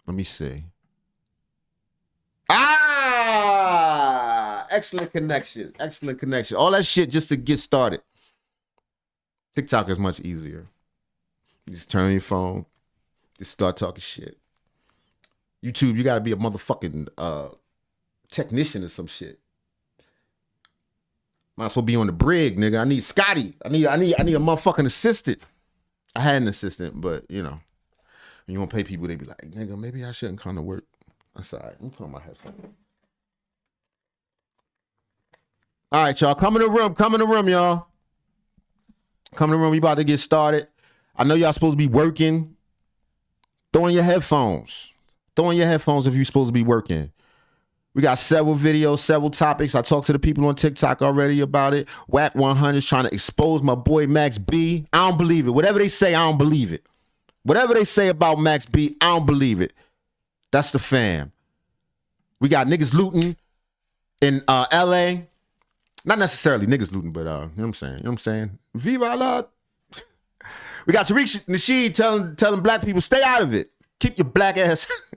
Let me see. Ah, excellent connection. Excellent connection. All that shit just to get started. TikTok is much easier. You just turn on your phone, just start talking shit. YouTube, you gotta be a motherfucking technician or some shit. Might as well be on the brig, nigga. I need Scotty. I need a motherfucking assistant. I had an assistant, but you know, when you want to pay people, they be like, nigga, maybe I shouldn't come to work. That's all right. Let me put on my headphones. All right, y'all. Come in the room. Come in the room, y'all. Come in the room. We about to get started. I know y'all supposed to be working. Throw in your headphones. Throw in your headphones if you're supposed to be working. We got several videos, several topics. I talked to the people on TikTok already about it. Whack 100 is trying to expose my boy Max B. I don't believe it. Whatever they say, I don't believe it. Whatever they say about Max B, I don't believe it. That's the fam. We got niggas looting in LA. Not necessarily niggas looting, but you know what I'm saying? You know what I'm saying? Viva Allah. We got Tariq Nasheed telling black people, stay out of it. Keep your black ass.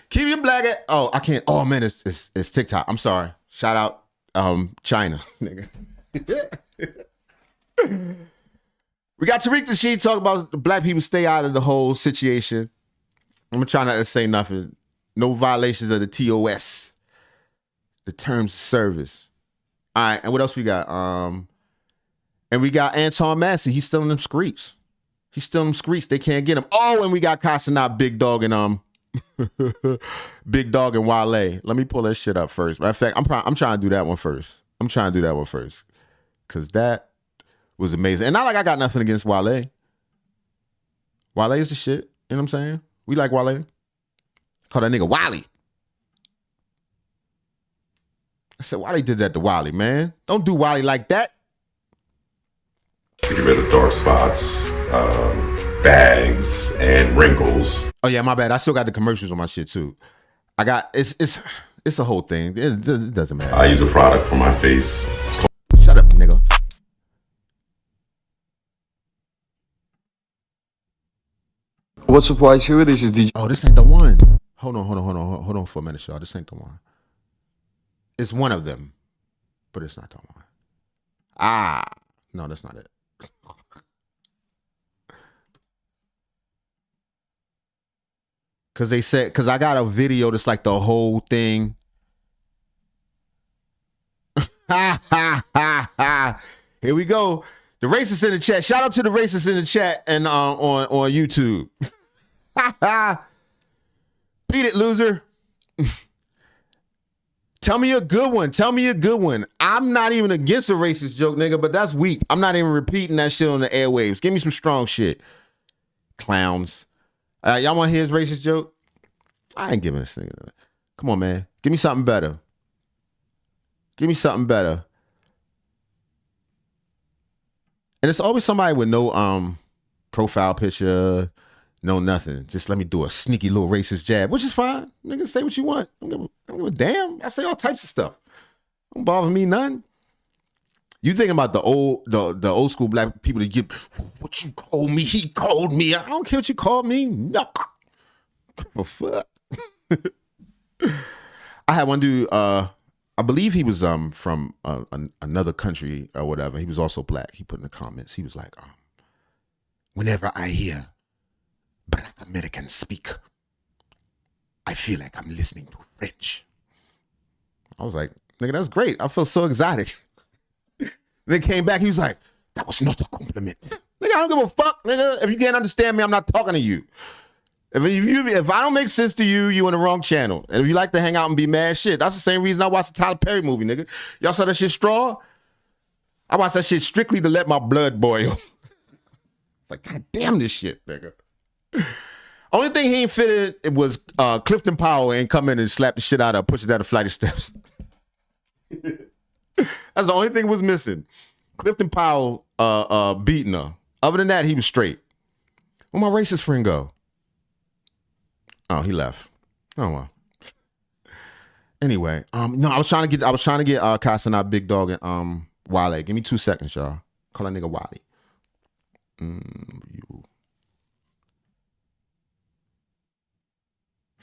Keep your black ass. Oh, I can't. Oh man, it's TikTok. I'm sorry. Shout out China, nigga. We got Tariq Nasheed talking about black people stay out of the whole situation. I'm trying not to say nothing. No violations of the TOS, the terms of service. All right, and what else we got? And we got Antoine Massie. He's still in them streets. He's still in them streets. They can't get him. Oh, and we got Cenat, Big Dog, and Big Dog and Wale. Let me pull that shit up first. Matter of fact, I'm trying to do that one first. Cause that was amazing. And not like I got nothing against Wale. Wale is the shit. You know what I'm saying? We like Wale. Call that nigga Wally. I said, why they did that to Wally, man? Don't do Wally like that. To get rid of dark spots, bags, and wrinkles. Oh yeah, my bad. I still got the commercials on my shit too. I got it's a whole thing. It doesn't matter. I use a product for my face. Shut up, nigga. What's up, white here? This is DJ. Oh, this ain't the one. Hold on for a minute, y'all. This ain't the one. It's one of them, but it's not the one. Ah, no, that's not it. Cause I got a video that's like the whole thing. Here we go. The racists in the chat. Shout out to the racists in the chat and on YouTube. Beat it, loser. Tell me a good one. I'm not even against a racist joke, nigga, but that's weak. I'm not even repeating that shit on the airwaves. Give me some strong shit. Clowns. Y'all want to hear his racist joke? I ain't giving this nigga. Come on, man. Give me something better. And it's always somebody with no profile picture, no nothing. Just let me do a sneaky little racist jab, which is fine. Nigga, say what you want. I don't give a damn. I say all types of stuff. Don't bother me none. You thinking about the old school black people that get, what you call me? He called me. I don't care what you called me. No. Oh, fuck. I had one dude, I believe he was from another country or whatever. He was also black. He put in the comments, he was like, whenever I hear Black Americans speak, I feel like I'm listening to French. I was like, nigga, that's great. I feel so exotic. Then came back, he was like, that was not a compliment. Nigga, I don't give a fuck, nigga. If you can't understand me, I'm not talking to you. If I don't make sense to you, you in the wrong channel. And if you like to hang out and be mad, shit, that's the same reason I watched the Tyler Perry movie, nigga. Y'all saw that shit Straw? I watched that shit strictly to let my blood boil. Like, God damn this shit, nigga. Only thing he ain't fit in, it was Clifton Powell ain't come in and slap the shit out of her, push it down a flight of steps. That's the only thing was missing. Clifton Powell beating her. Other than that, he was straight. Where my racist friend go? Oh, he left. Oh well. Anyway, no, I was trying to get Cenat, Big Dog, and Wale. Give me 2 seconds, y'all. Call that nigga Wale.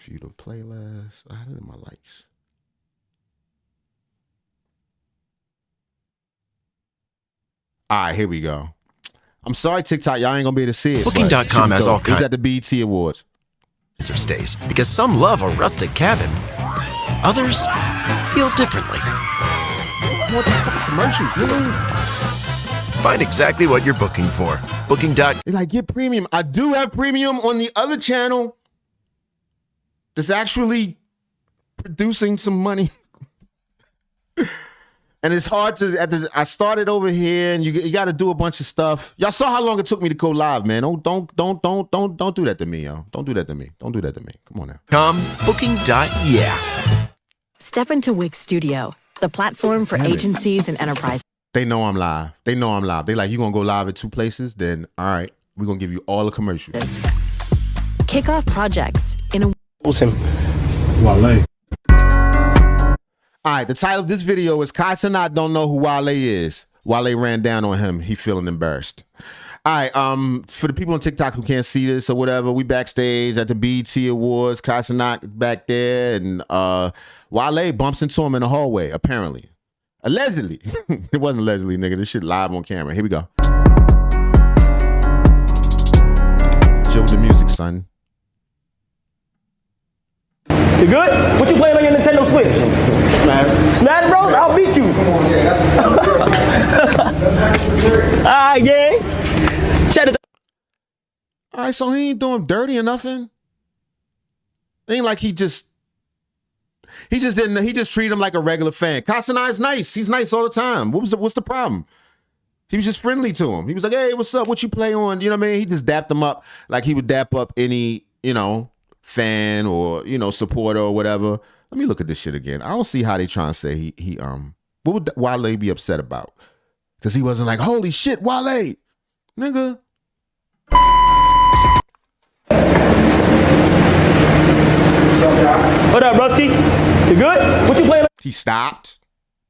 View the playlist. I had it in my likes. All right, here we go. I'm sorry, TikTok, y'all ain't gonna be able to see it. Booking.com has all It was kinds at the BET Awards. of stays because some love a rustic cabin. Others feel differently. What the fuck commercials, nigga? Find exactly what you're booking for. Booking.com. They like, get premium. I do have premium on the other channel that's actually producing some money. And it's hard to, I started over here and you got to do a bunch of stuff. Y'all saw how long it took me to go live, man. Don't do that to me, yo. Don't do that to me. Don't do that to me. Come on now. Booking.yeah. Step into Wix Studio, the platform for agencies and enterprises. They know I'm live. They know I'm live. They like, you gonna go live at 2 places? Then, all right, we're gonna give you all the commercials. Kick off projects in a Wale. All right, the title of this video is Cenat don't know who Wale is. Wale ran down on him. He feeling embarrassed. All right, for the people on TikTok who can't see this or whatever, we backstage at the BET Awards. Cenat back there, and Wale bumps into him in the hallway, apparently. Allegedly. It wasn't allegedly, nigga. This shit live on camera. Here we go. Chill with the music, son. You good? What you playing on your Nintendo Switch? Smash. Smash Bros? I'll beat you. Alright, gang. Check it. All right, so he ain't doing dirty or nothing. Ain't like he just treated him like a regular fan. Cenat is nice. He's nice all the time. What's the problem? He was just friendly to him. He was like, hey, what's up? What you play on? You know what I mean? He just dapped him up like he would dap up any, fan or, supporter or whatever. Let me look at this shit again. I don't see how they trying to say he what would Wale be upset about? Because he wasn't like, holy shit, Wale. Nigga. What up, Rusty? You good? What you playing? He stopped.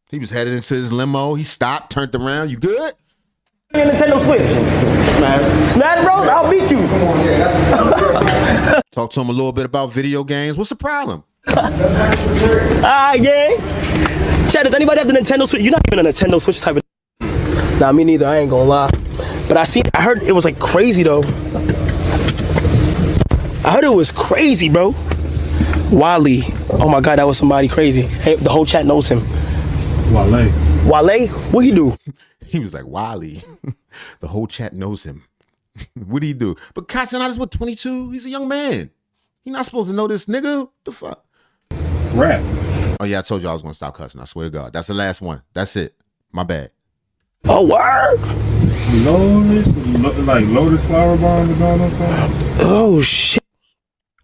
He was headed into his limo. He stopped, turned around. You good? Your Nintendo Switch. Smash. Smash Bros? I'll beat you. Talk to him a little bit about video games. What's the problem? Alright, gang. Chad, does anybody have the Nintendo Switch? You're not even a Nintendo Switch type of. Nah, me neither. I ain't gonna lie. But I heard it was like crazy though. I heard it was crazy, bro. Wale. Oh my God, that was somebody crazy. Hey, the whole chat knows him. Wale. Wale? What he do? He was like, Wale. The whole chat knows him. What'd he do? But Cenat is what, 22? He's a young man. He not supposed to know this nigga. What the fuck? Rap. Oh yeah, I told you I was gonna stop cussing. I swear to God. That's the last one. That's it. My bad. Oh, word. Lotus flower bomb is going on something? Oh, shit.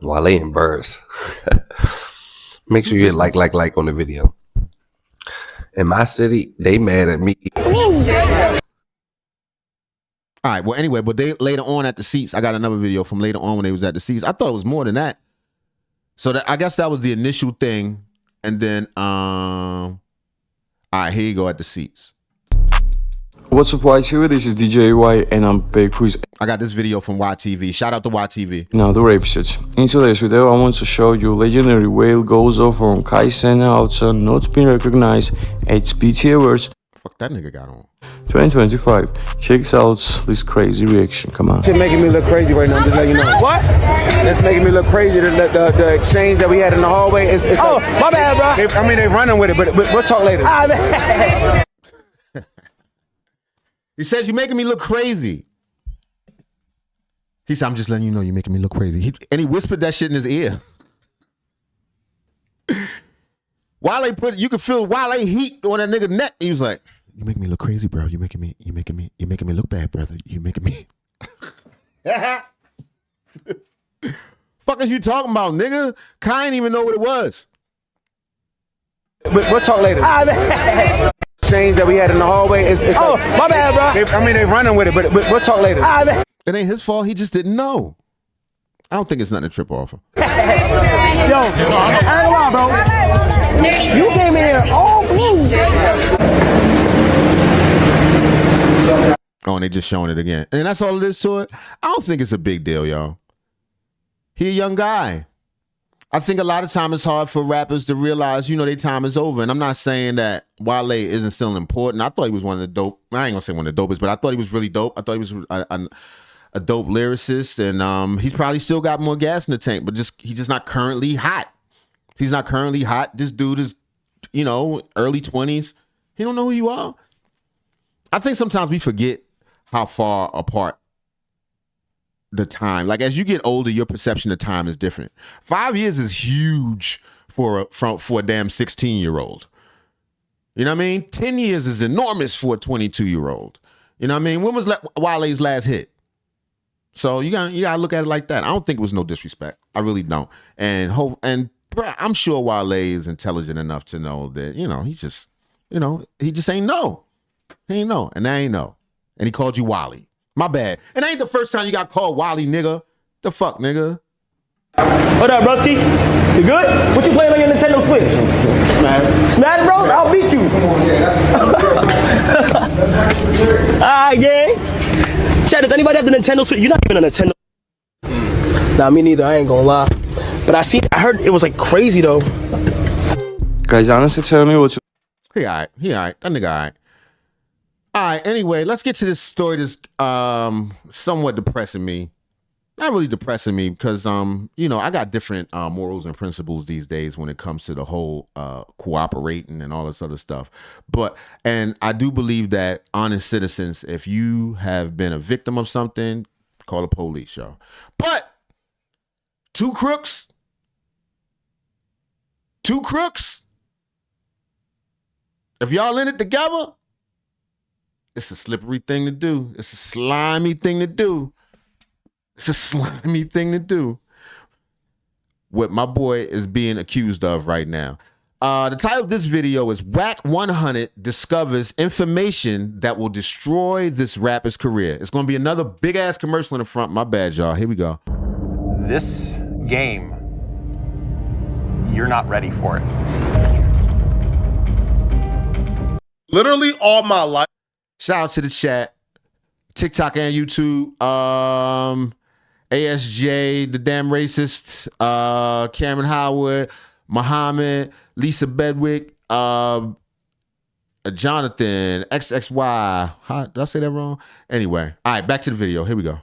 Wale and Burrs. Make sure you hit like on the video. In my city, they mad at me. All right, well, anyway, but they later on at the seats, I got another video from later on when they was at the seats. I thought it was more than that. So I guess that was the initial thing. And then, all right, here you go at the seats. What's up, White here? This is DJ Y, and I'm back with I got this video from YTV. Shout out to YTV. another episode. In today's video, I want to show you legendary whale goes off on Cenat not being recognized at BET Awards Fuck that nigga got on. 2025. Check out this crazy reaction. Come on. It's making me look crazy right now, just let you know. What? That's making me look crazy. The exchange that we had in the hallway is Oh, like, my bad, bro. they're running with it, but we'll talk later. He says, you're making me look crazy. He said, I'm just letting you know you're making me look crazy. And he whispered that shit in his ear. You could feel Wale heat on that nigga neck. He was like, you make me look crazy, bro. You're making me look bad, brother. You making me. Fuck is you talking about, nigga? Kai didn't even know what it was. We'll talk later. Exchange that we had in the hallway is Oh, like, my bad, bro. they're running with it, but we'll talk later. It ain't his fault. He just didn't know. I don't think it's nothing to trip off of. Yo, I ain't gonna lie, bro. You came in here all blue. Oh, and they just showing it again. And that's all it is to it. I don't think it's a big deal, y'all. He a young guy. I think a lot of time it's hard for rappers to realize, their time is over. And I'm not saying that Wale isn't still important. I thought he was one of the dope. I ain't gonna say one of the dopest, but I thought he was really dope. I thought he was a dope lyricist, and he's probably still got more gas in the tank, but he's just not currently hot. He's not currently hot. This dude is, early 20s. He don't know who you are. I think sometimes we forget how far apart the time. Like, as you get older, your perception of time is different. 5 years is huge for a damn 16-year-old. You know what I mean? 10 years is enormous for a 22-year-old. You know what I mean? When was Wale's last hit? So you gotta look at it like that. I don't think it was no disrespect. I really don't. And bro, I'm sure Wale is intelligent enough to know that, he just ain't know. He ain't know, and I ain't know. And he called you Wally. My bad. And that ain't the first time you got called Wally, nigga. The fuck, nigga? What up, Rusty? You good? What you playing on your Nintendo Switch? Smash. Smash, bro? I'll beat you. Alright, gang. Chad, does anybody have the Nintendo Switch? You're not even a Nintendo. Nah, me neither. I ain't gonna lie. But I heard it was like crazy though. Guys, honestly, tell me what you. He alright. That nigga alright. Alright, anyway, let's get to this story that's somewhat depressing me. Not really depressing me because, I got different morals and principles these days when it comes to the whole cooperating and all this other stuff. And I do believe that honest citizens, if you have been a victim of something, call the police, yo. But two crooks, if y'all in it together, it's a slippery thing to do. It's a slimy thing to do. It's a slimy thing to do. What my boy is being accused of right now. The title of this video is Whack 100 discovers information that will destroy this rapper's career. It's going to be another big ass commercial in the front. My bad, y'all. Here we go. This game, you're not ready for it. Literally all my life. Shout out to the chat, TikTok and YouTube. ASJ, the damn racist, Cameron Howard, Muhammad, Lisa Bedwick, Jonathan, XXY. Did I say that wrong? Anyway, all right, back to the video. Here we go.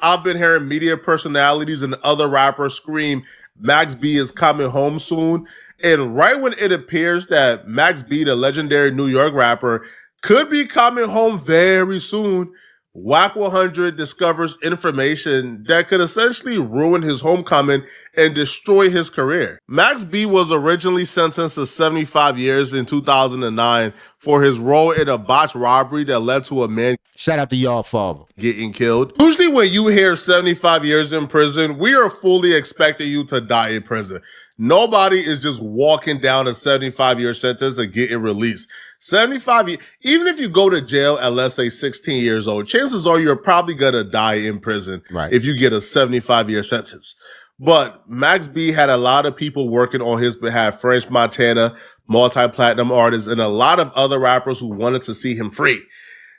I've been hearing media personalities and other rappers scream, Max B is coming home soon. And right when it appears that Max B, the legendary New York rapper, could be coming home very soon, Whack 100 discovers information that could essentially ruin his homecoming and destroy his career. Max B was originally sentenced to 75 years in 2009 for his role in a botched robbery that led to a man, shout out to y'all father, getting killed. Usually when you hear 75 years in prison, we are fully expecting you to die in prison. Nobody is just walking down a 75-year sentence and getting released. 75 years, even if you go to jail at, let's say, 16 years old, chances are you're probably going to die in prison if you get a 75-year sentence. But Max B had a lot of people working on his behalf, French Montana, multi-platinum artists, and a lot of other rappers who wanted to see him free.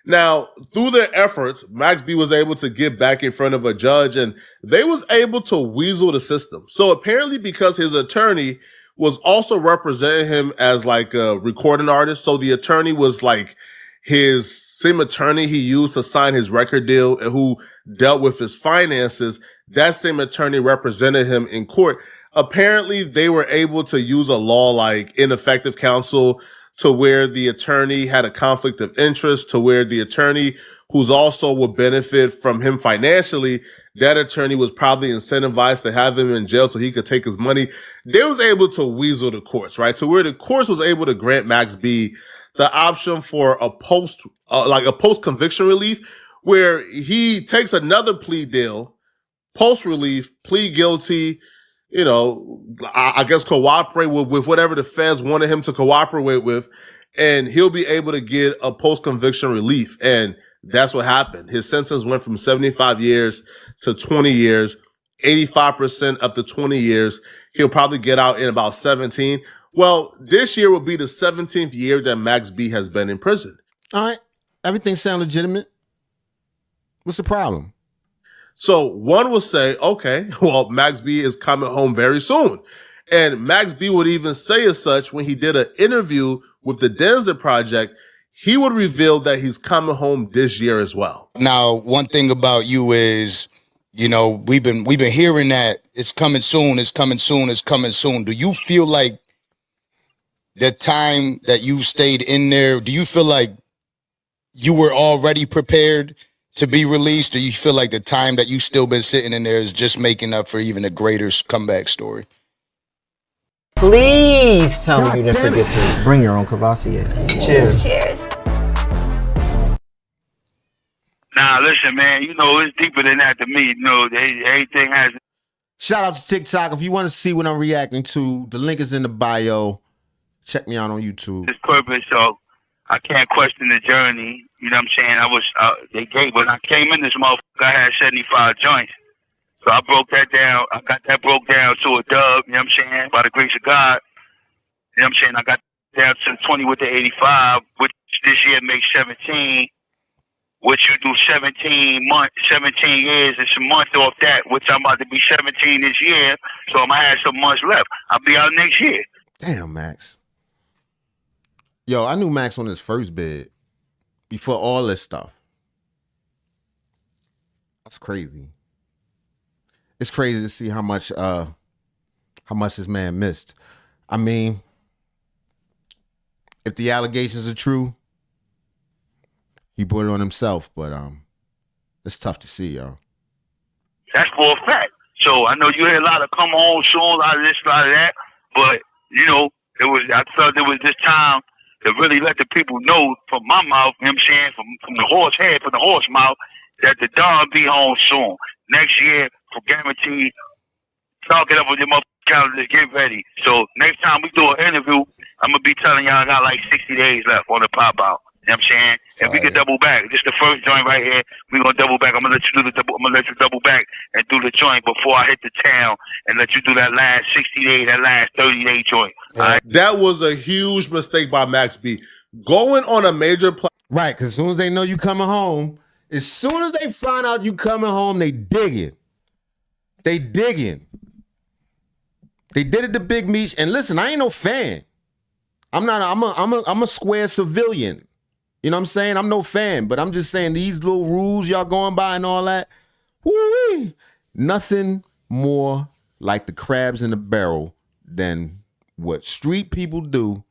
Now, through their efforts, Max B was able to get back in front of a judge, and they was able to weasel the system. So apparently because his attorney was also representing him as like a recording artist, so the attorney was like his same attorney he used to sign his record deal and who dealt with his finances, that same attorney represented him in court. Apparently, they were able to use a law like ineffective counsel to where the attorney had a conflict of interest, to where the attorney who's also would benefit from him financially, that attorney was probably incentivized to have him in jail so he could take his money. They was able to weasel the courts, right? To where the courts was able to grant Max B the option for a post-conviction relief, where he takes another plea deal, post-relief, plead guilty, I guess cooperate with whatever the feds wanted him to cooperate with, and he'll be able to get a post-conviction relief. And that's what happened. His sentence went from 75 years to 20 years, 85% of the 20 years. He'll probably get out in about 17. Well, this year will be the 17th year that Max B has been in prison. All right. Everything sounds legitimate. What's the problem? So one will say, okay, well, Max B is coming home very soon. And Max B would even say as such when he did an interview with the Denzer Project, he would reveal that he's coming home this year as well. Now, one thing about you is, you know, we've been hearing that it's coming soon, it's coming soon, it's coming soon. Do you feel like the time that you stayed in there, do you feel like you were already prepared to be released? Or you feel like the time that you still been sitting in there is just making up for even a greater comeback story? Please tell me you didn't forget to bring your own Cavassier. Cheers. Cheers. Nah, listen, man, you know, it's deeper than that to me. You know, everything has... Shout out to TikTok. If you want to see what I'm reacting to, the link is in the bio. Check me out on YouTube. This purpose, so I can't question the journey. You know what I'm saying? I was, when I came in this motherfucker, I had 75 joints. So I broke that down. I got that broke down to a dub, you know what I'm saying? By the grace of God. You know what I'm saying? I got down to 20 with the 85, which this year makes 17. Which you do 17 years and some months off that, which I'm about to be 17 this year. So I'm going to have some months left. I'll be out next year. Damn, Max. Yo, I knew Max on his first bid before all this stuff. That's crazy. It's crazy to see how much this man missed. I mean, if the allegations are true, he brought it on himself, but it's tough to see, yo. That's for a fact. So I know you hear a lot of come on soon, a lot of this, a lot of that, but you know, I felt it was this time to really let the people know from my mouth, you know what I'm saying, from the horse head, from the horse mouth, that the dog be home soon. Next year, for guarantee, talk it up with your motherfucking calendar, get ready. So next time we do an interview, I'm going to be telling y'all I got like 60 days left on the pop out. You know what I'm saying? And we can double back. Just the first joint right here, we're going to double back. I'm going to let you do the double. I'm going to let you double back and do the joint before I hit the town and let you do that last 60-day, that last 30-day joint. All right? That was a huge mistake by Max B. Going on a major right, because as soon as they know you coming home, as soon as they find out you coming home, they digging. They digging. They did it to Big Meech. And listen, I ain't no fan. I'm a square civilian. You know what I'm saying? I'm no fan, but I'm just saying these little rules y'all going by and all that, woo-wee, nothing more like the crabs in the barrel than what street people do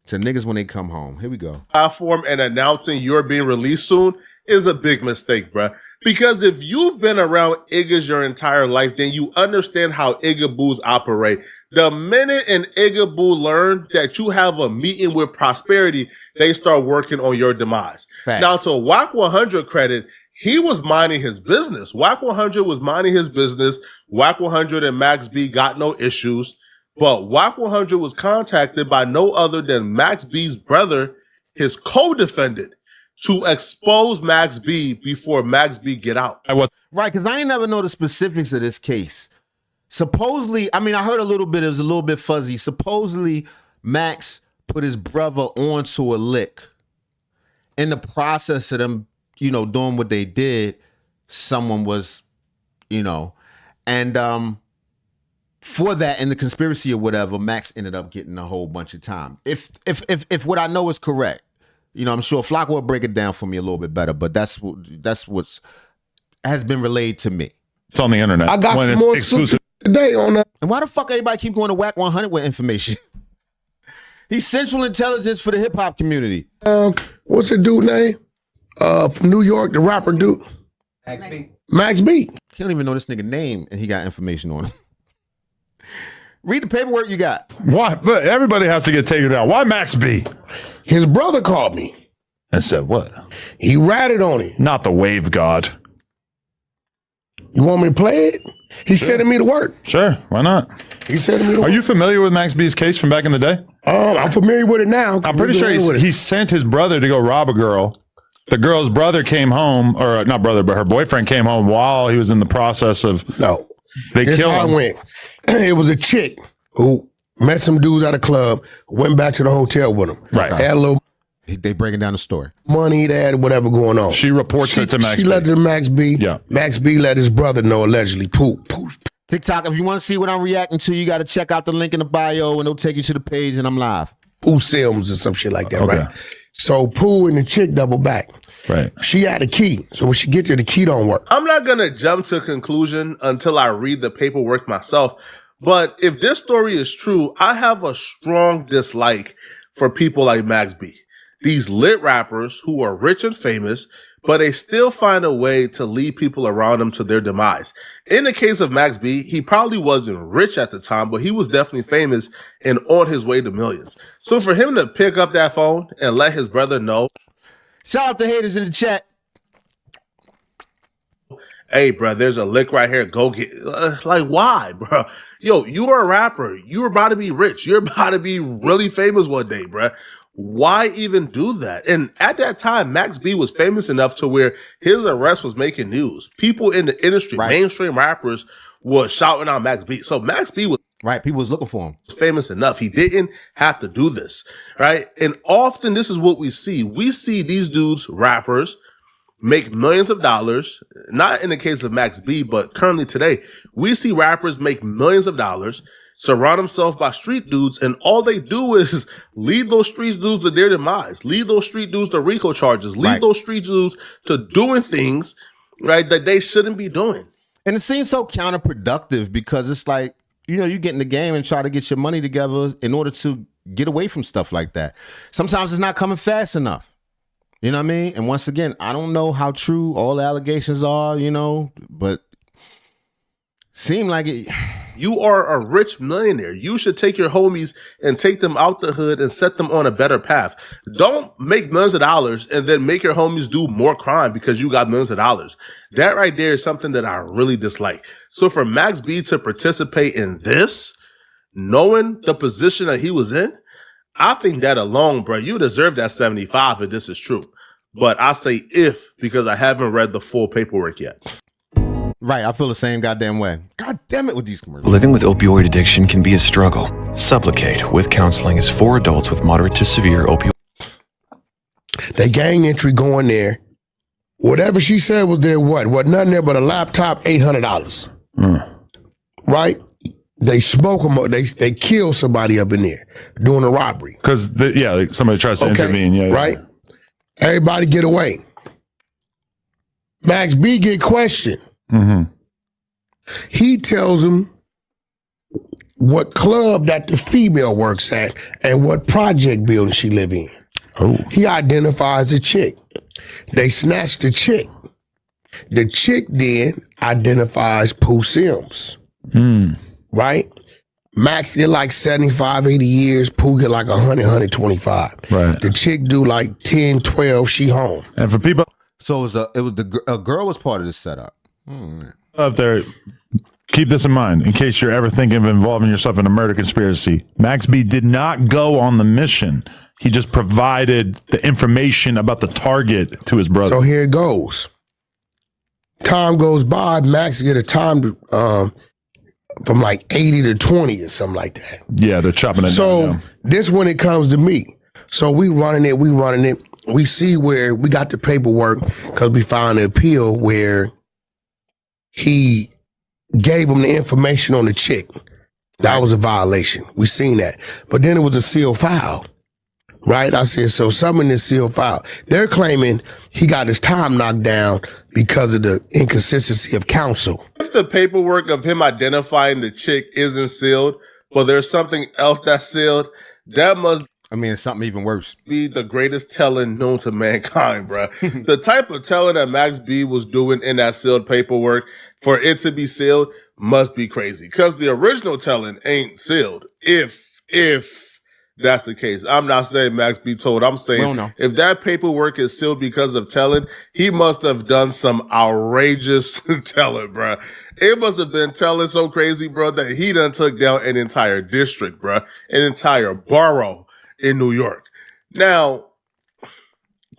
to niggas when they come home. Here we go. Platform and announcing you're being released soon is a big mistake, bruh. Because if you've been around Iggas your entire life, then you understand how Iggaboos operate. The minute an Iggaboo learn that you have a meeting with prosperity, they start working on your demise. Facts. Now, to WAC 100 credit, he was minding his business. WAC 100 was minding his business. WAC 100 and Max B got no issues. But WAC 100 was contacted by no other than Max B's brother, his co-defendant, to expose Max B before Max B get out. Right, because I ain't never know the specifics of this case. Supposedly, I mean, I heard a little bit, it was a little bit fuzzy. Supposedly, Max put his brother onto a lick. In the process of them, you know, doing what they did, someone was, you know, and for that, in the conspiracy or whatever, Max ended up getting a whole bunch of time. If what I know is correct. You know, I'm sure Flock will break it down for me a little bit better, but that's what's has been relayed to me. It's on the internet. I got some more exclusive today on that. And why the fuck everybody keep going to WAC 100 with information? He's central intelligence for the hip hop community. What's the dude name? From New York, the rapper dude. Max B. Max B. He don't even know this nigga name, and he got information on him. Read the paperwork you got. Why? But everybody has to get taken down. Why Max B? His brother called me and said what? He ratted on him. Not the wave god. You want me to play it? He's sending me to work. Sure, why not? He's sending me to work. Are you familiar with Max B's case from back in the day? I'm familiar with it now. I'm pretty sure he sent his brother to go rob a girl. The girl's brother came home, or not brother, but her boyfriend came home while he was in the process of... No. They Here's killed how him. it went. It was a chick who met some dudes at a club, went back to the hotel with him. Right. Had a little They breaking down the story. Money, they had whatever going on. She reports it to Max She B. let it to Max B. Yeah. Max B let his brother know, allegedly. Pooh. TikTok, if you want to see what I'm reacting to, you got to check out the link in the bio, and it'll take you to the page, and I'm live. Pooh Sims or some shit like that, Okay. right? So Pooh and the chick double back. Right. She had a key. So when she get there, the key don't work. I'm not going to jump to a conclusion until I read the paperwork myself. But if this story is true, I have a strong dislike for people like Max B. These lit rappers who are rich and famous, but they still find a way to lead people around them to their demise. In the case of Max B, he probably wasn't rich at the time, but he was definitely famous and on his way to millions. So for him to pick up that phone and let his brother know, shout out to haters in the chat. Hey, bro, there's a lick right here. Go get like, why, bro? Yo, you are a rapper. You're about to be rich. You're about to be really famous one day, bro. Why even do that? And at that time, Max B was famous enough to where his arrest was making news. People in the industry, mainstream rappers, was shouting out Max B. So Max B was people was looking for him. Famous enough. He didn't have to do this, right? And often this is what we see. We see these dudes, rappers, make millions of dollars. Not in the case of Max B, but currently today, we see rappers make millions of dollars, surround themselves by street dudes, and all they do is lead those street dudes to their demise, lead those street dudes to RICO charges, lead those street dudes to doing things, right, that they shouldn't be doing. And it seems so counterproductive because it's like, you know, you get in the game and try to get your money together in order to get away from stuff like that. Sometimes it's not coming fast enough. You know what I mean? And once again, I don't know how true all the allegations are, you know, but seem like it. You are a rich millionaire. You should take your homies and take them out the hood and set them on a better path. Don't make millions of dollars and then make your homies do more crime because you got millions of dollars. That right there is something that I really dislike. So for Max B to participate in this, knowing the position that he was in, I think that alone, bro, you deserve that 75 if this is true. But I say if, because I haven't read the full paperwork yet. Right, I feel the same goddamn way. God damn it with these commercials. Living with opioid addiction can be a struggle. Supplicate with Counseling is for adults with moderate to severe opioid. They gang entry going there. Whatever she said was there, what? Nothing there but a laptop, $800. Right? They smoke them up. They kill somebody up in there doing a robbery. Because, somebody tries to intervene. Yeah, right? Everybody get away. Max B get questioned. Mm-hmm. He tells them what club that the female works at and what project building she live in. Oh. He identifies the chick. They snatch the chick. The chick then identifies Pooh Sims. Right? Max get like 75, 80 years. Pooh get like 100, 125. Right. The chick do like 10, 12. She home. And for people, so a girl was part of this setup. Out there, keep this in mind in case you're ever thinking of involving yourself in a murder conspiracy. Max B did not go on the mission. He just provided the information about the target to his brother. So here it goes. Time goes by. Max get a time to, from like 80 to 20 or something like that. Yeah, they're chopping it down. So this when it comes to me. So we running it. We see where we got the paperwork because we found the appeal where he gave him the information on the chick. That was a violation. We seen that. But then it was a sealed file. Right? I said, so some in this sealed file. They're claiming he got his time knocked down because of the inconsistency of counsel. If the paperwork of him identifying the chick isn't sealed, but there's something else that's sealed, that must it's something even worse. Be the greatest telling known to mankind, bro. The type of telling that Max B was doing in that sealed paperwork, for it to be sealed, must be crazy. Because the original telling ain't sealed. If that's the case. I'm not saying Max B told. I'm saying if that paperwork is sealed because of telling, he must have done some outrageous telling, bro. It must have been telling so crazy, bro, that he done took down an entire district, bro, an entire borough in New York. Now,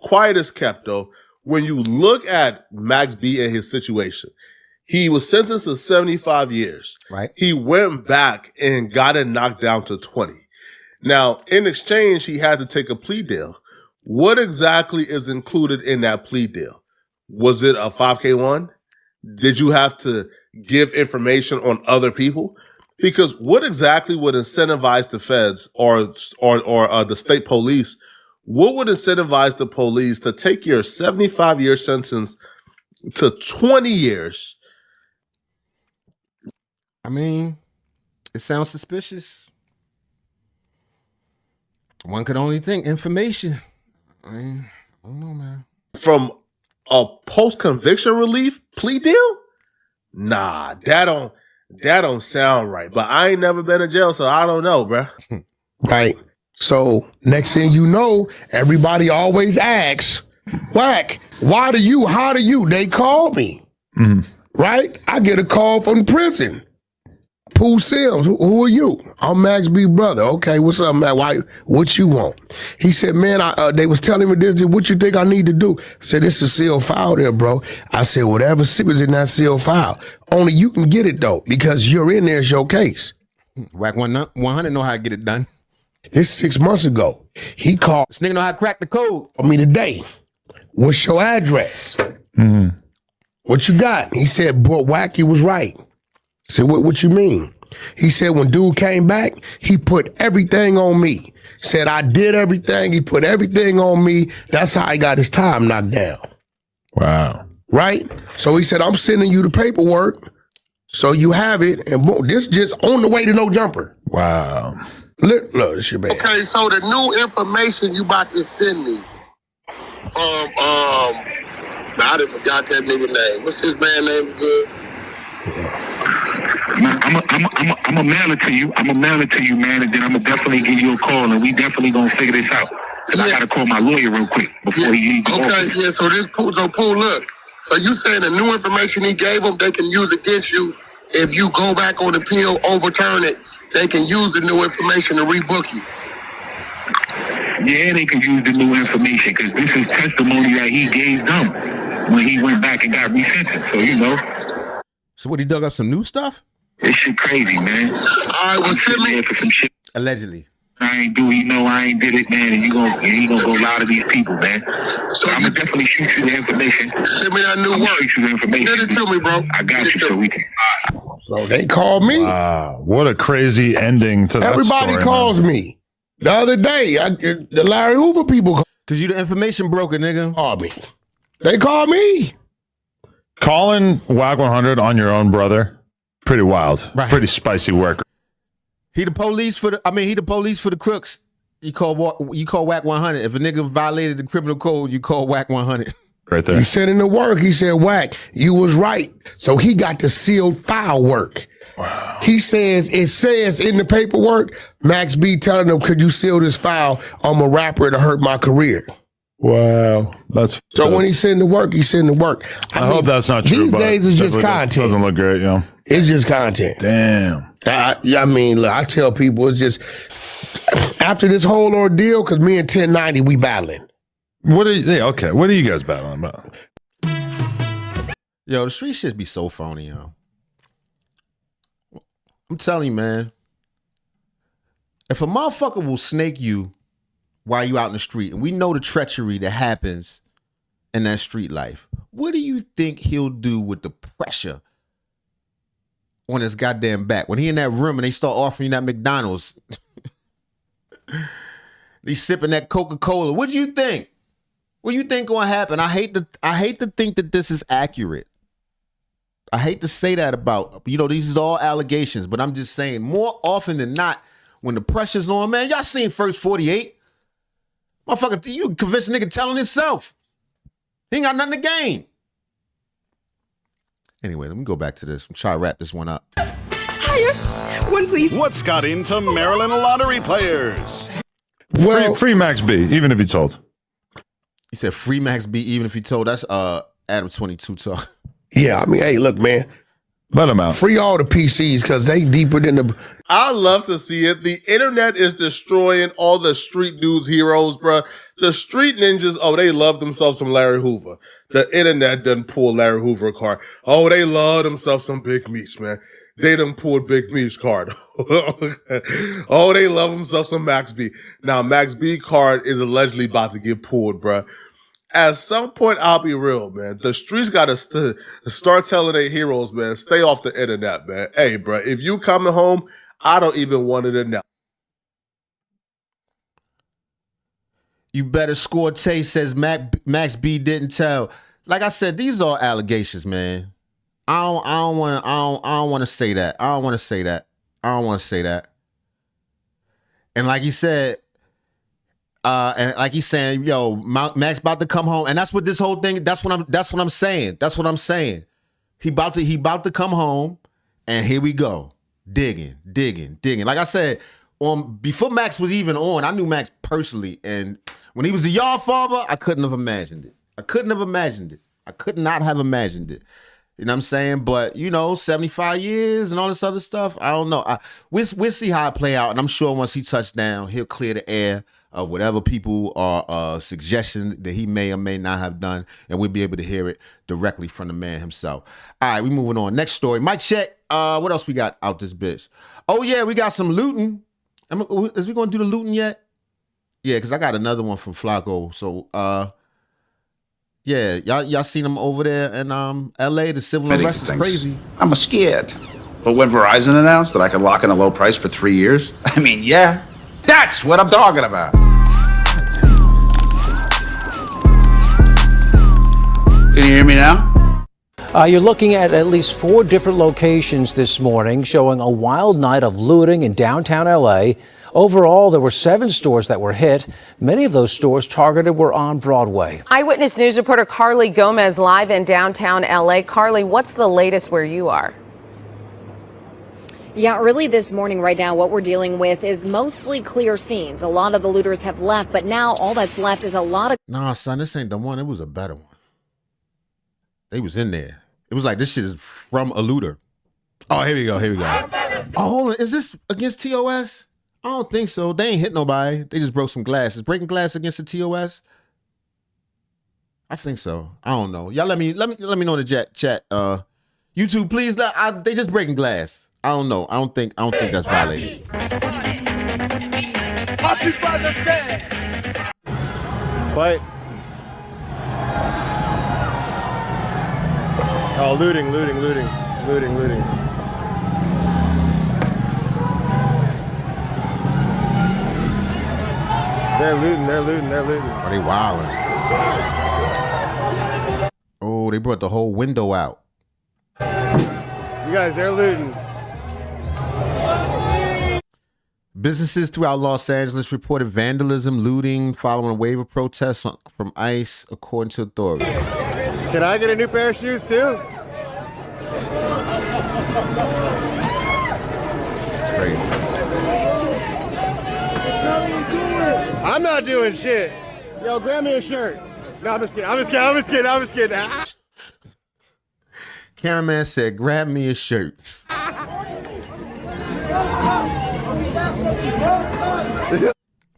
quiet as kept, though, when you look at Max B and his situation, he was sentenced to 75 years. Right. He went back and got it knocked down to 20. Now, in exchange, he had to take a plea deal, what exactly is included in that plea deal? Was it a 5K1? Did you have to give information on other people? Because what exactly would incentivize the feds or the state police? What would incentivize the police to take your 75-year sentence to 20 years? I mean, it sounds suspicious. One could only think information. I mean, I don't know, man. From a post-conviction relief plea deal? Nah, that don't sound right. But I ain't never been in jail, so I don't know, bro. Right. So next thing you know, everybody always asks, Wack, how do you? They call me. Right? I get a call from prison. Pooh Sims, who are you? I'm Max B brother. Okay, what's up, Max? What you want? He said, man, they was telling me this. What you think I need to do? I said, this is a sealed file there, bro. I said, whatever secret's in that sealed file. Only you can get it, though, because you're in there, it's your case. Whack 100 know how to get it done. This 6 months ago. He called. This nigga know how to crack the code. Me today. What's your address? What you got? He said, boy, Wack, you was right. I said, what you mean? He said, when dude came back, he put everything on me. Said, I did everything. He put everything on me. That's how he got his time knocked down. Wow. Right? So he said, I'm sending you the paperwork so you have it. And boom, this just on the way to no jumper. Wow. Look, this your man. Okay, so the new information you about to send me from, I done forgot that nigga name. What's his man name good? I'm a mail it to you. I'm a mail it to you, man, and then I'm gonna definitely give you a call, and we definitely gonna figure this out. Cause I gotta call my lawyer real quick before he leaves. Okay, yeah. So Pooh, look. So you saying the new information he gave them, they can use against you if you go back on appeal, overturn it. They can use the new information to rebook you. Yeah, they can use the new information because this is testimony that he gave them when he went back and got resentenced. So you know. So what, he dug up some new stuff? This shit crazy, man. All right, well, send me for some shit. Allegedly. I ain't I ain't did it, man, and you gonna go lie to these people, man. So I'm gonna definitely shoot you the information. Send me that new work. Shoot you the information. Send it to me, bro. I got you, so we can. So they called me. Wow, what a crazy ending to that Everybody story, calls me. The other day, the Larry Hoover people. Because you the information broker, nigga. Called me. They called me. Calling Wack 100 on your own brother, pretty wild. Right. Pretty spicy work. He the police for the crooks. You call Wack 100. If a nigga violated the criminal code, you call Wack 100. Right there. He said in the work, he said, Wack, you was right. So he got the sealed file work. Wow. It says in the paperwork, Max B telling them, could you seal this file? I'm a rapper to hurt my career. Wow. That's so when he send the work, he send the work. I hope that's not true. These days it's just content. Doesn't look great, yeah. It's just content. Damn. I mean, look, I tell people it's just after this whole ordeal, because me and 1090, we battling. What are you guys battling about? Yo, the street shit be so phony, yo. I'm telling you, man. If a motherfucker will snake you while you out in the street, and we know the treachery that happens in that street life, what do you think he'll do with the pressure on his goddamn back when he in that room and they start offering you that McDonald's? He's sipping that Coca-Cola. What do you think? What do you think gonna happen? I hate to think that this is accurate. I hate to say that about, these is all allegations, but I'm just saying more often than not, when the pressure's on, man, y'all seen First 48. Motherfucker, you convinced nigga telling himself. He ain't got nothing to gain. Anyway, let me go back to this. I'm trying to wrap this one up. Higher. One, please. What's got into Maryland lottery players? Well, free Max B, even if he told. He said free Max B, even if he told. That's Adam 22 talk. Yeah, I mean, hey, look, man. Let him out. Free all the PCs because they deeper than the... I love to see it. The internet is destroying all the street dudes heroes, bro. The street ninjas, oh, they love themselves some Larry Hoover. The internet done pull Larry Hoover card. Oh, they love themselves some Big Meech, man. They done pulled Big Meech card. Oh, they love themselves some Max B. Now, Max B card is allegedly about to get pulled, bruh. At some point, I'll be real, man. The streets got to start telling their heroes, man, stay off the internet, man. Hey, bruh, if you coming home, I don't even want it to know. You better score taste, says Max B didn't tell. Like I said, these are allegations, man. I don't want to say that. I don't want to say that. And like he said, and like he's saying, yo, Max about to come home, and that's what this whole thing. That's what I'm saying. He about to come home, and here we go, digging. Like I said, before Max was even on, I knew Max personally, and when he was a Yard father, I couldn't have imagined it. I could not have imagined it. You know what I'm saying? But, 75 years and all this other stuff, I don't know. We'll see how it play out, and I'm sure once he touched down, he'll clear the air of whatever people are suggesting that he may or may not have done, and we'll be able to hear it directly from the man himself. All right, we moving on. Next story. Mic check. What else we got out this bitch? Oh, yeah, we got some looting. Is we going to do the looting yet? Yeah, because I got another one from Flacco. So, yeah, y'all seen him over there in LA. The civil unrest is crazy. I'm scared. But when Verizon announced that I could lock in a low price for 3 years, I mean, yeah, that's what I'm talking about. Can you hear me now? You're looking at least 4 different locations this morning showing a wild night of looting in downtown LA. Overall, there were 7 stores that were hit. Many of those stores targeted were on Broadway. Eyewitness News reporter Carly Gomez live in downtown LA. Carly, what's the latest where you are? Yeah, early this morning right now, what we're dealing with is mostly clear scenes. A lot of the looters have left, but now all that's left is a lot of... Nah, son, this ain't the one. It was a better one. They was in there. It was like, this shit is from a looter. Oh, here we go. Oh, hold on. Is this against TOS? I don't think so. They ain't hit nobody. They just broke some glass. Is breaking glass against the TOS? I think so. I don't know. Y'all let me know in the chat. YouTube, please. They just breaking glass. I don't know. I don't think that's violated. Happy Father's Day. Fight. Oh, looting. They're looting. Oh, they wilding. Oh, they brought the whole window out. You guys, they're looting. Businesses throughout Los Angeles reported vandalism, looting, following a wave of protests from ICE, according to authorities. Can I get a new pair of shoes, too? It's crazy. I'm not doing shit. Yo, grab me a shirt. No, I'm just kidding. Cameraman said, grab me a shirt.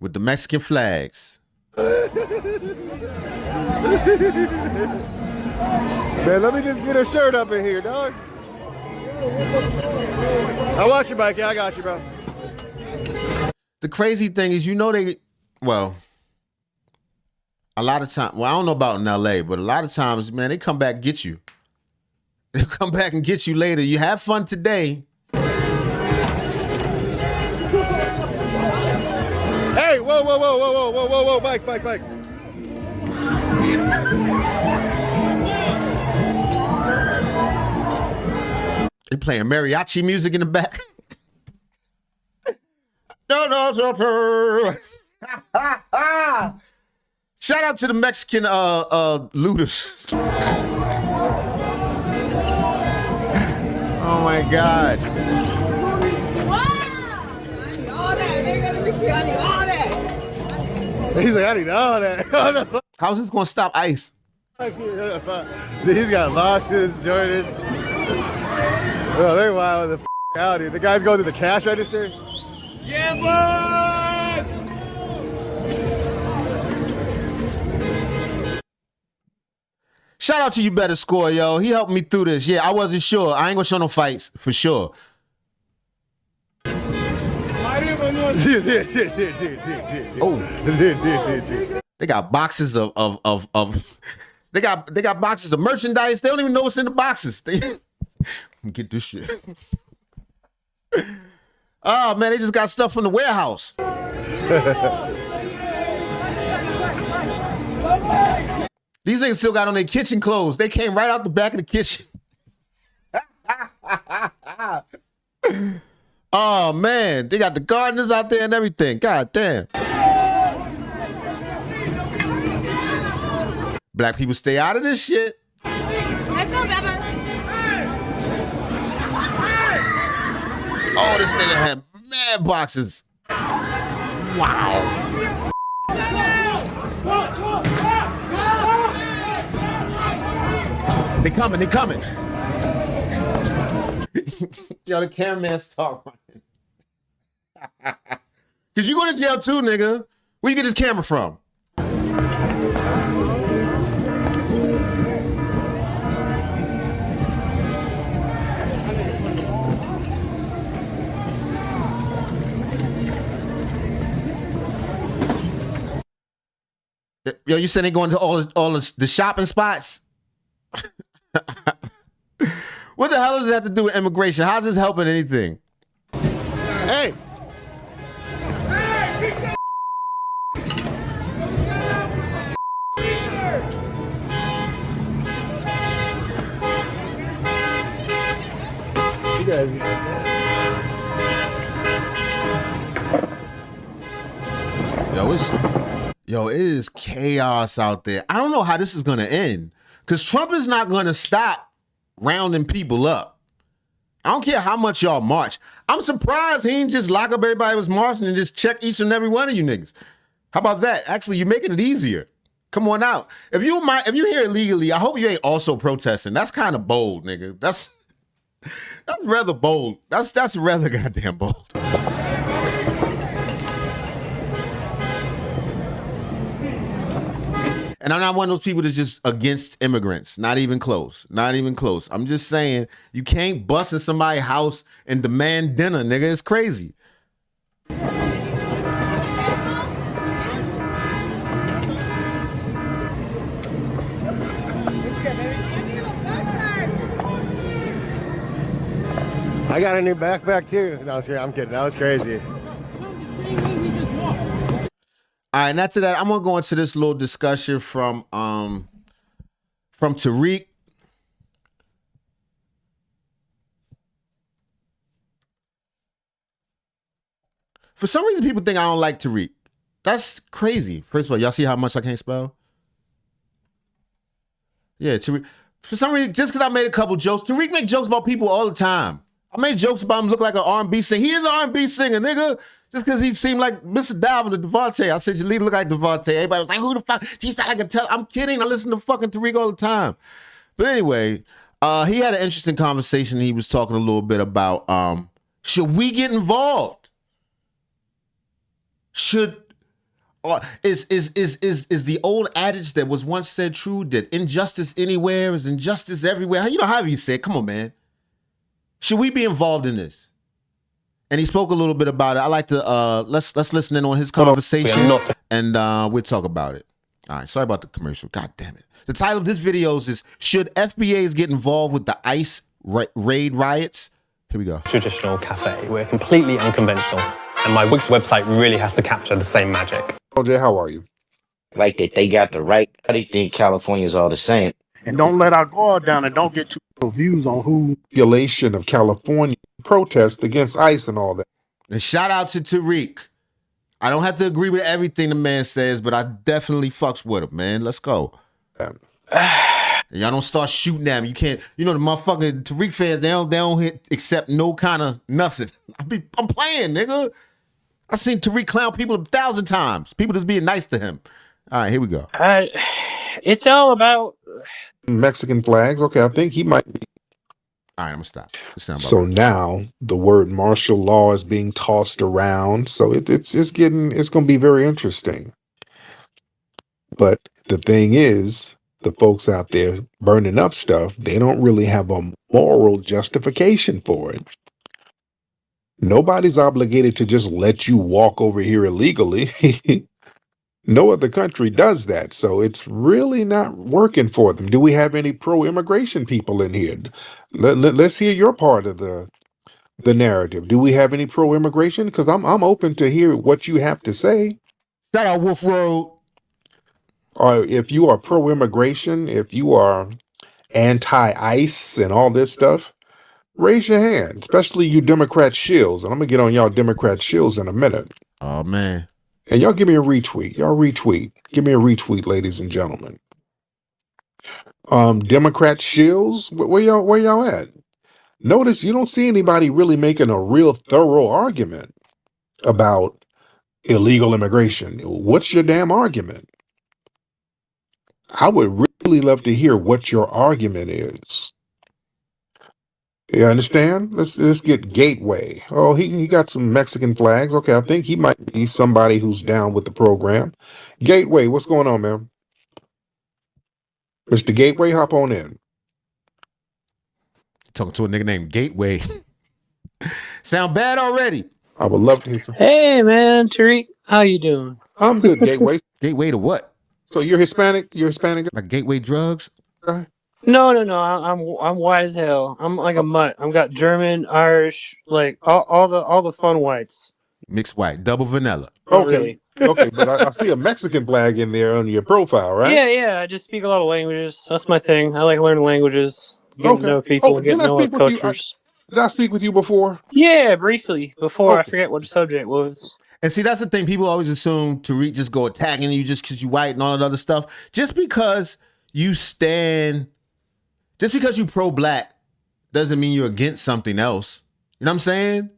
With the Mexican flags. Man, let me just get a shirt up in here, dog. I watch your bike. Yeah, I got you, bro. The crazy thing is, a lot of times, I don't know about in LA, but a lot of times, man, they come back and get you. They'll come back and get you later. You have fun today. Hey, whoa, bike. They playing mariachi music in the back. Shout out to the Mexican looters. Oh my God. He's like, I need all that. How's this gonna stop ICE? He's got boxes, Jordans. Oh, they're wild the out here. The guys go to the cash register. Yeah, boys! Shout out to You Better Score, yo. He helped me through this. Yeah, I wasn't sure. I ain't gonna show no fights for sure. Oh. They got boxes of they got boxes of merchandise. They don't even know what's in the boxes. Get this shit. Oh man, they just got stuff from the warehouse. These niggas still got on their kitchen clothes. They came right out the back of the kitchen. Oh man, they got the gardeners out there and everything. God damn. Black people stay out of this shit. Let's go, Baba. Oh, this nigga had mad boxes. Wow. They coming. Yo, the cameraman's talking. Cause you going to jail too, nigga. Where you get this camera from? Yo, you said they going to all the shopping spots? What the hell does it have to do with immigration? How's this helping anything? Hey! Yo, it is chaos out there. I don't know how this is gonna end. Cause Trump is not gonna stop rounding people up. I don't care how much y'all march. I'm surprised he didn't just lock up everybody who was marching and just check each and every one of you niggas. How about that? Actually, you're making it easier. Come on out. If you're here illegally, I hope you ain't also protesting. That's kind of bold, nigga. That's rather bold. That's rather goddamn bold. And I'm not one of those people that's just against immigrants. Not even close. Not even close. I'm just saying you can't bust in somebody's house and demand dinner, nigga. It's crazy. I got a new backpack too. No, I'm kidding. That was crazy. All right, and after that, I'm gonna go into this little discussion from Tariq. For some reason, people think I don't like Tariq. That's crazy. First of all, y'all see how much I can't spell? Yeah, Tariq. For some reason, just because I made a couple jokes, Tariq make jokes about people all the time. I made jokes about him look like an R&B singer. He is an R&B singer, nigga. Just because he seemed like Mr. Dalvin or Devontae. I said, your leader look like Devontae. Everybody was like, who the fuck? He sound like a tell. I'm kidding. I listen to fucking Tariq all the time. But anyway, he had an interesting conversation. He was talking a little bit about, should we get involved? Is the old adage that was once said true, that injustice anywhere is injustice everywhere? You know, however you say it. Come on, man. Should we be involved in this? And he spoke a little bit about it. I like to let's listen in on his conversation, and we'll talk about it. All right, sorry about the commercial. God damn it. The title of this video is Should FBAs Get Involved with the ICE Raid Riots? Here we go. Traditional cafe. We're completely unconventional, and my Wix website really has to capture the same magic. OJ, how are you? Like that they got the right, they think California's all the same. And don't let our guard down and don't get too many views on who population of California protest against ICE and all that. And shout out to Tariq. I don't have to agree with everything the man says, but I definitely fucks with him, man. Let's go. Y'all don't start shooting at me. You can't, you know, the motherfucking Tariq fans, they don't accept no kind of nothing. I'm playing, nigga. I seen Tariq clown people 1,000 times. People just being nice to him. All right, here we go. It's all about Mexican flags. Okay, I think he might be. All right, I'm gonna stop. So now the word martial law is being tossed around. So it's going to be very interesting. But the thing is, the folks out there burning up stuff, they don't really have a moral justification for it. Nobody's obligated to just let you walk over here illegally. No other country does that, so it's really not working for them. Do we have any pro-immigration people in here? Let's hear your part of the narrative. Do we have any pro-immigration? Because I'm open to hear what you have to say. Shout out Wolf Road. Or if you are pro-immigration, if you are anti-ICE and all this stuff, raise your hand, especially you Democrat shills. And I'm going to get on y'all Democrat shills in a minute. Oh, man. And y'all give me a retweet. Y'all retweet. Give me a retweet, ladies and gentlemen. Democrat shills, where y'all at? Notice you don't see anybody really making a real thorough argument about illegal immigration. What's your damn argument? I would really love to hear what your argument is. You understand? Let's get Gateway. Oh, he got some Mexican flags. Okay, I think he might be somebody who's down with the program. Gateway, what's going on, man? Mr. Gateway, hop on in. Talking to a nigga named Gateway. Sound bad already. I would love to hear some. Hey, man, Tariq, how you doing? I'm good, Gateway. Gateway to what? So you're Hispanic? You're Hispanic? Like Gateway drugs? No. I'm white as hell. I'm like a mutt. I've got German, Irish, like all the fun whites. Mixed white, double vanilla. Okay. Really. Okay, but I see a Mexican flag in there on your profile, right? Yeah. I just speak a lot of languages. That's my thing. I like learning languages, getting to know people, getting to know cultures. Did I speak with you before? Yeah, briefly. Before I forget what the subject was. And see, that's the thing. People always assume Tariq just go attacking you just because you white and all that other stuff. Just because you pro-black doesn't mean you're against something else. You know what I'm saying?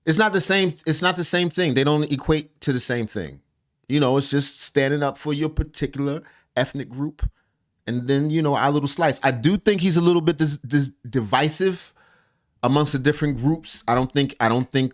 It's not the same. It's not the same thing. They don't equate to the same thing. You know, it's just standing up for your particular ethnic group. And then, our little slice. I do think he's a little bit divisive amongst the different groups. I don't think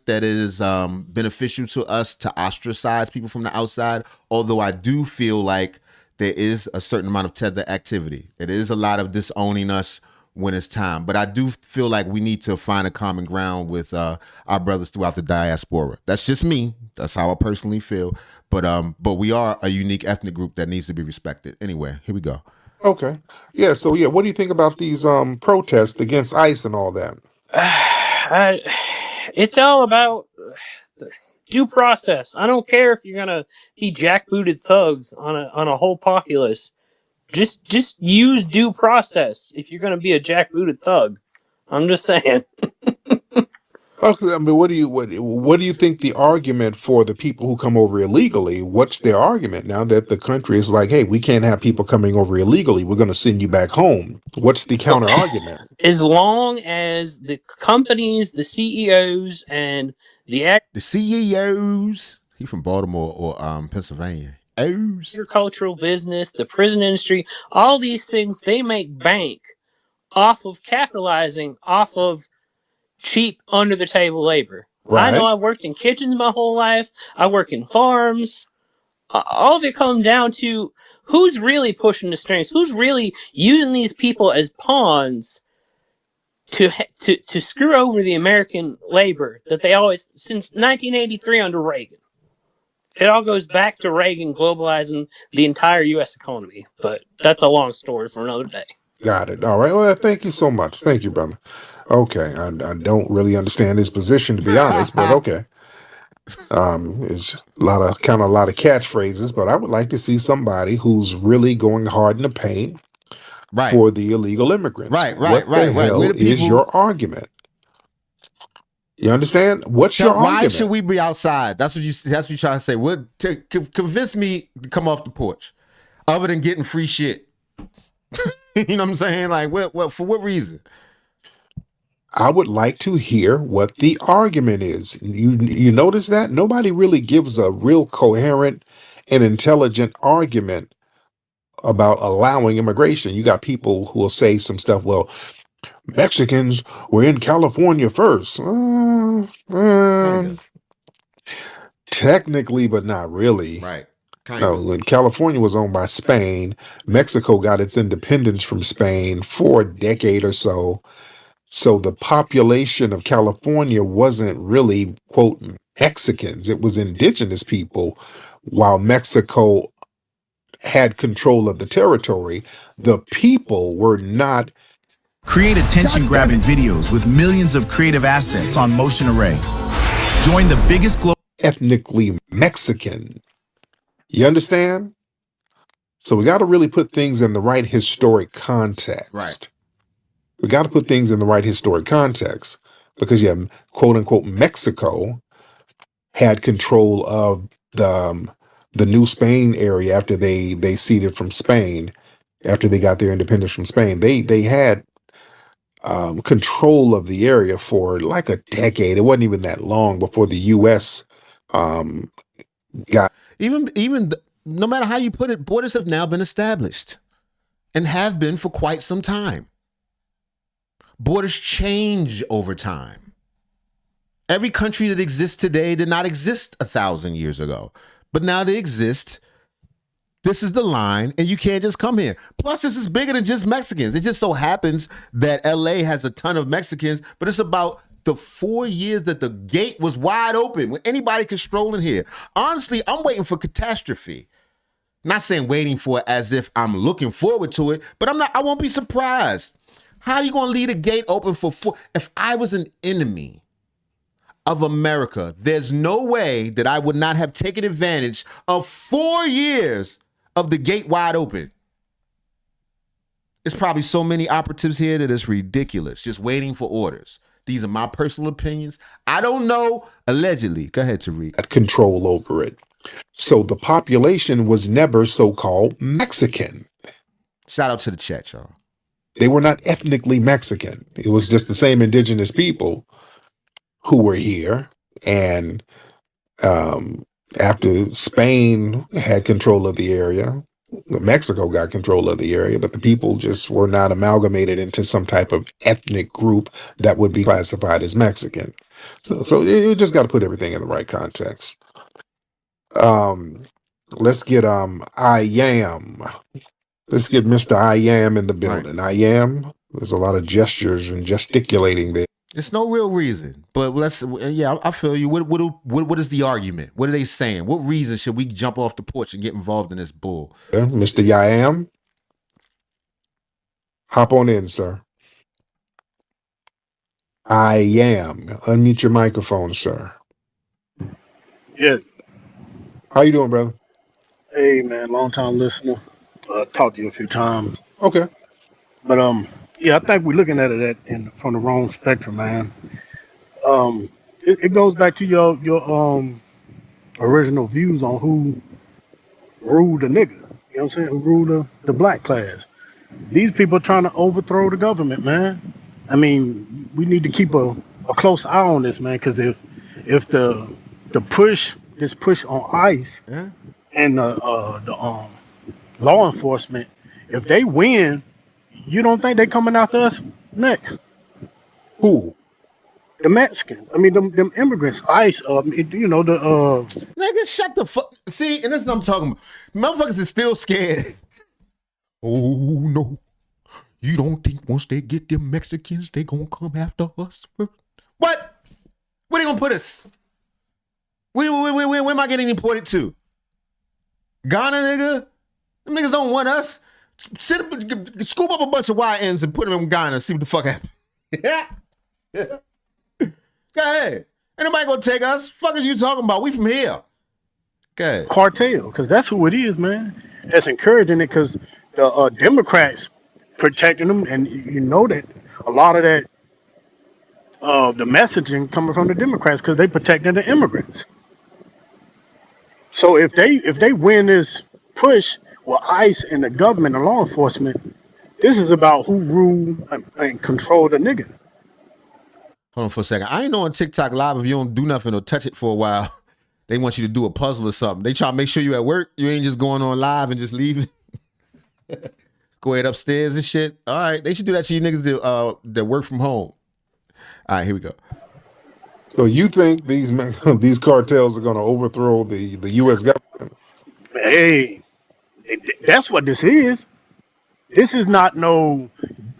that it is beneficial to us to ostracize people from the outside, although I do feel like there is a certain amount of tether activity. It is a lot of disowning us when it's time. But I do feel like we need to find a common ground with our brothers throughout the diaspora. That's just me. That's how I personally feel. But we are a unique ethnic group that needs to be respected. Anyway, here we go. Okay. Yeah, so what do you think about these protests against ICE and all that? It's all about due process. I don't care if you're gonna be jackbooted thugs on a whole populace. Just use due process if you're gonna be a jackbooted thug. I'm just saying. Okay, I mean, what do you think the argument for the people who come over illegally? What's their argument now that the country is like, hey, we can't have people coming over illegally. We're going to send you back home. What's the counter argument? As long as the companies, the CEOs, and the CEOs, he from Baltimore or Pennsylvania. Agricultural business, the prison industry, all these things, they make bank off of capitalizing off of cheap under the table labor. Right. I know I've worked in kitchens my whole life. I work in farms. All of it comes down to who's really pushing the strings, who's really using these people as pawns to screw over the American labor that they always, since 1983 under Reagan. It all goes back to Reagan globalizing the entire U.S. economy, but that's a long story for another day. Got it. All right. Well, thank you so much. Thank you, brother. Okay. I don't really understand his position, to be honest, but okay. It's a lot of catchphrases, but I would like to see somebody who's really going hard in the paint for the illegal immigrants. Right. What the hell is your argument? You understand? What's your argument? Why should we be outside? That's what you're trying to say. Convince me to come off the porch, other than getting free shit. You know what I'm saying? Like, for what reason? I would like to hear what the argument is. You notice that? Nobody really gives a real coherent and intelligent argument about allowing immigration. You got people who will say some stuff, well, Mexicans were in California first. Technically, but not really. Right. No, when California was owned by Spain, Mexico got its independence from Spain for a decade or so. So the population of California wasn't really, quote, Mexicans. It was indigenous people, while Mexico had control of the territory. The people were not. Create attention-grabbing videos with millions of creative assets on Motion Array. Join the biggest global Ethnically Mexican. You understand? So we got to really put things in the right historic context. Right. We got to put things in the right historic context because, yeah, quote unquote, Mexico had control of the New Spain area after they ceded from Spain, after they got their independence from Spain. They had control of the area for like a decade. It wasn't even that long before the U.S. Got No matter how you put it, borders have now been established and have been for quite some time. Borders change over time. Every country that exists today did not exist 1,000 years ago, but now they exist. This is the line, and you can't just come here. Plus, this is bigger than just Mexicans. It just so happens that LA has a ton of Mexicans, but it's about the 4 years that the gate was wide open when anybody could stroll in here. Honestly, I'm waiting for catastrophe. Not saying waiting for it as if I'm looking forward to it, but I won't be surprised. How are you going to leave a gate open for 4? If I was an enemy of America, there's no way that I would not have taken advantage of 4 years of the gate wide open. It's probably so many operatives here that it's ridiculous, just waiting for orders. These are my personal opinions. I don't know. Allegedly. Go ahead, Tariq. Control over it. So the population was never so-called Mexican. Shout out to the chat, y'all. They were not ethnically Mexican. It was just the same indigenous people who were here. And after Spain had control of the area, Mexico got control of the area, but the people just were not amalgamated into some type of ethnic group that would be classified as Mexican. So you just got to put everything in the right context. Let's get I Am. Let's get Mr. I Am in the building. Right. I Am. There's a lot of gestures and gesticulating there. It's no real reason, but I feel you. What is the argument? What are they saying? What reason should we jump off the porch and get involved in this bull? Mr. I Am, hop on in, sir. I Am. Unmute your microphone, sir. Yeah. How you doing, brother? Hey, man, long time listener. Talked to you a few times. Okay. But yeah, I think we're looking at it from the wrong spectrum, man. It goes back to your original views on who ruled the nigga. You know what I'm saying? Who ruled the black class. These people are trying to overthrow the government, man. I mean, we need to keep a close eye on this, man, because if the push on ICE and the law enforcement, if they win, you don't think they coming after us next? Who? The Mexicans. I mean, them immigrants. ICE. Nigga, shut the fuck. See, and this is what I'm talking about. Motherfuckers are still scared. Oh no, you don't think once they get them Mexicans, they gonna come after us? What? Where they gonna put us? Where am I getting deported to? Ghana, nigga? Them niggas don't want us. Scoop up a bunch of YNs and put them in Ghana and see what the fuck happens. Yeah. Go ahead. Ain't nobody gonna take us. Fuck is you talking about? We from here. Go ahead. Cartel, because that's who it is, man. That's encouraging it because the Democrats protecting them, and you know that a lot of that the messaging coming from the Democrats because they protecting the immigrants. So if they win this push with ICE and the government and law enforcement, this is about who rule and control the nigga. Hold on for a second. I ain't know on TikTok Live if you don't do nothing or touch it for a while, they want you to do a puzzle or something. They try to make sure you at work. You ain't just going on live and just leaving. Go ahead upstairs and shit. All right. They should do that to you niggas that work from home. All right, here we go. So you think these cartels are going to overthrow the U.S. government? Hey, that's what this is. This is not no.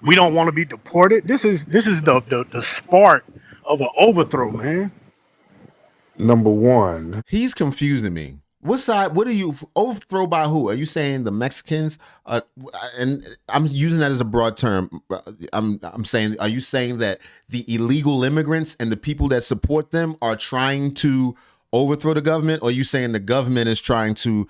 We don't want to be deported. This is the spark of an overthrow, man. Number one. He's confusing me. What side? What are you overthrow by who? Are you saying the Mexicans? And I'm using that as a broad term. I'm saying, are you saying that the illegal immigrants and the people that support them are trying to overthrow the government? Or are you saying the government is trying to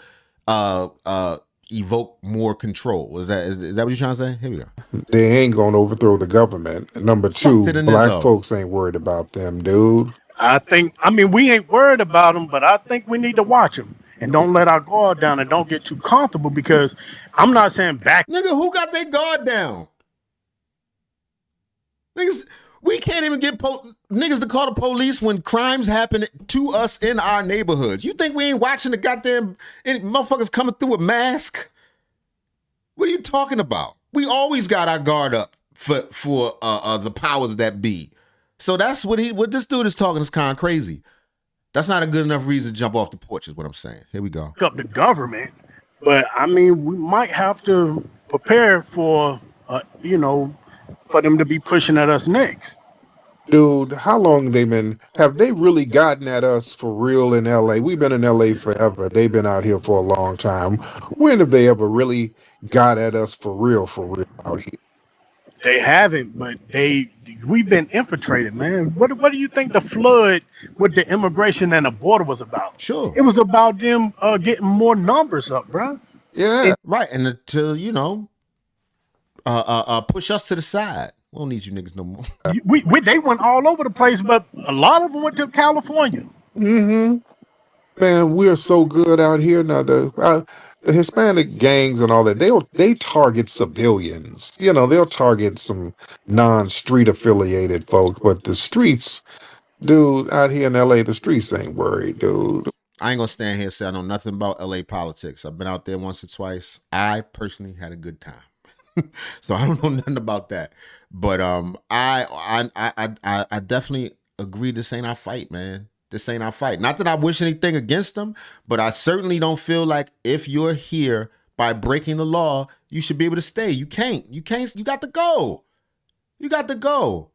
evoke more control? Is that what you're trying to say? Here we go. They ain't gonna overthrow the government. Number two, black folks ain't worried about them, dude. I mean, we ain't worried about them, but I think we need to watch them and don't let our guard down and don't get too comfortable, because I'm not saying back. Nigga, who got their guard down? Niggas, we can't even get niggas to call the police when crimes happen to us in our neighborhoods. You think we ain't watching the goddamn motherfuckers coming through with mask? What are you talking about? We always got our guard up for the powers that be. So that's what this dude is talking is kind of crazy. That's not a good enough reason to jump off the porch is what I'm saying. Here we go. Up the government, but I mean, we might have to prepare for, for them to be pushing at us next. Dude, how long have they really gotten at us for real in LA? We've been in LA forever. They've been out here for a long time. When have they ever really got at us for real out here? They haven't, but we've been infiltrated, man. What do you think the flood with the immigration and the border was about? Sure. It was about them getting more numbers up, bro. Yeah. Right, and to, push us to the side. We don't need you niggas no more. They went all over the place, but a lot of them went to California. Mm-hmm. Man, we're so good out here now. The Hispanic gangs and all that, they target civilians. They'll target some non-street affiliated folks, but the streets, dude, out here in LA, the streets ain't worried, dude. I ain't gonna stand here and say I know nothing about LA politics. I've been out there once or twice. I personally had a good time. So I don't know nothing about that. But I definitely agree this ain't our fight, man. This ain't our fight. Not that I wish anything against them, but I certainly don't feel like if you're here by breaking the law, you should be able to stay. You can't. You got to go. You got to go.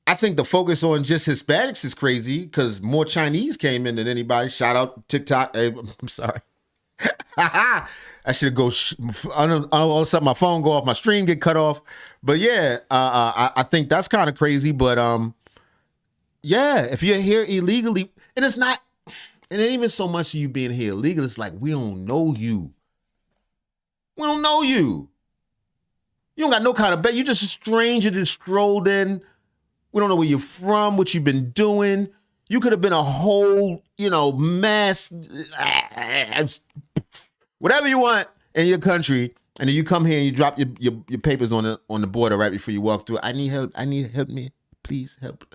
I think the focus on just Hispanics is crazy because more Chinese came in than anybody. Shout out TikTok. Hey, I'm sorry. I should go. All of a sudden, my phone go off, my stream get cut off. But yeah, I think that's kind of crazy. But yeah, if you're here illegally, and it ain't even so much of you being here illegal. It's like we don't know you. We don't know you. You don't got no kind of bet. You're just a stranger that strolled in. We don't know where you're from, what you've been doing. You could have been a whole, mass, whatever you want in your country, and then you come here and you drop your papers on the border right before you walk through. I need help. Help me. Please help.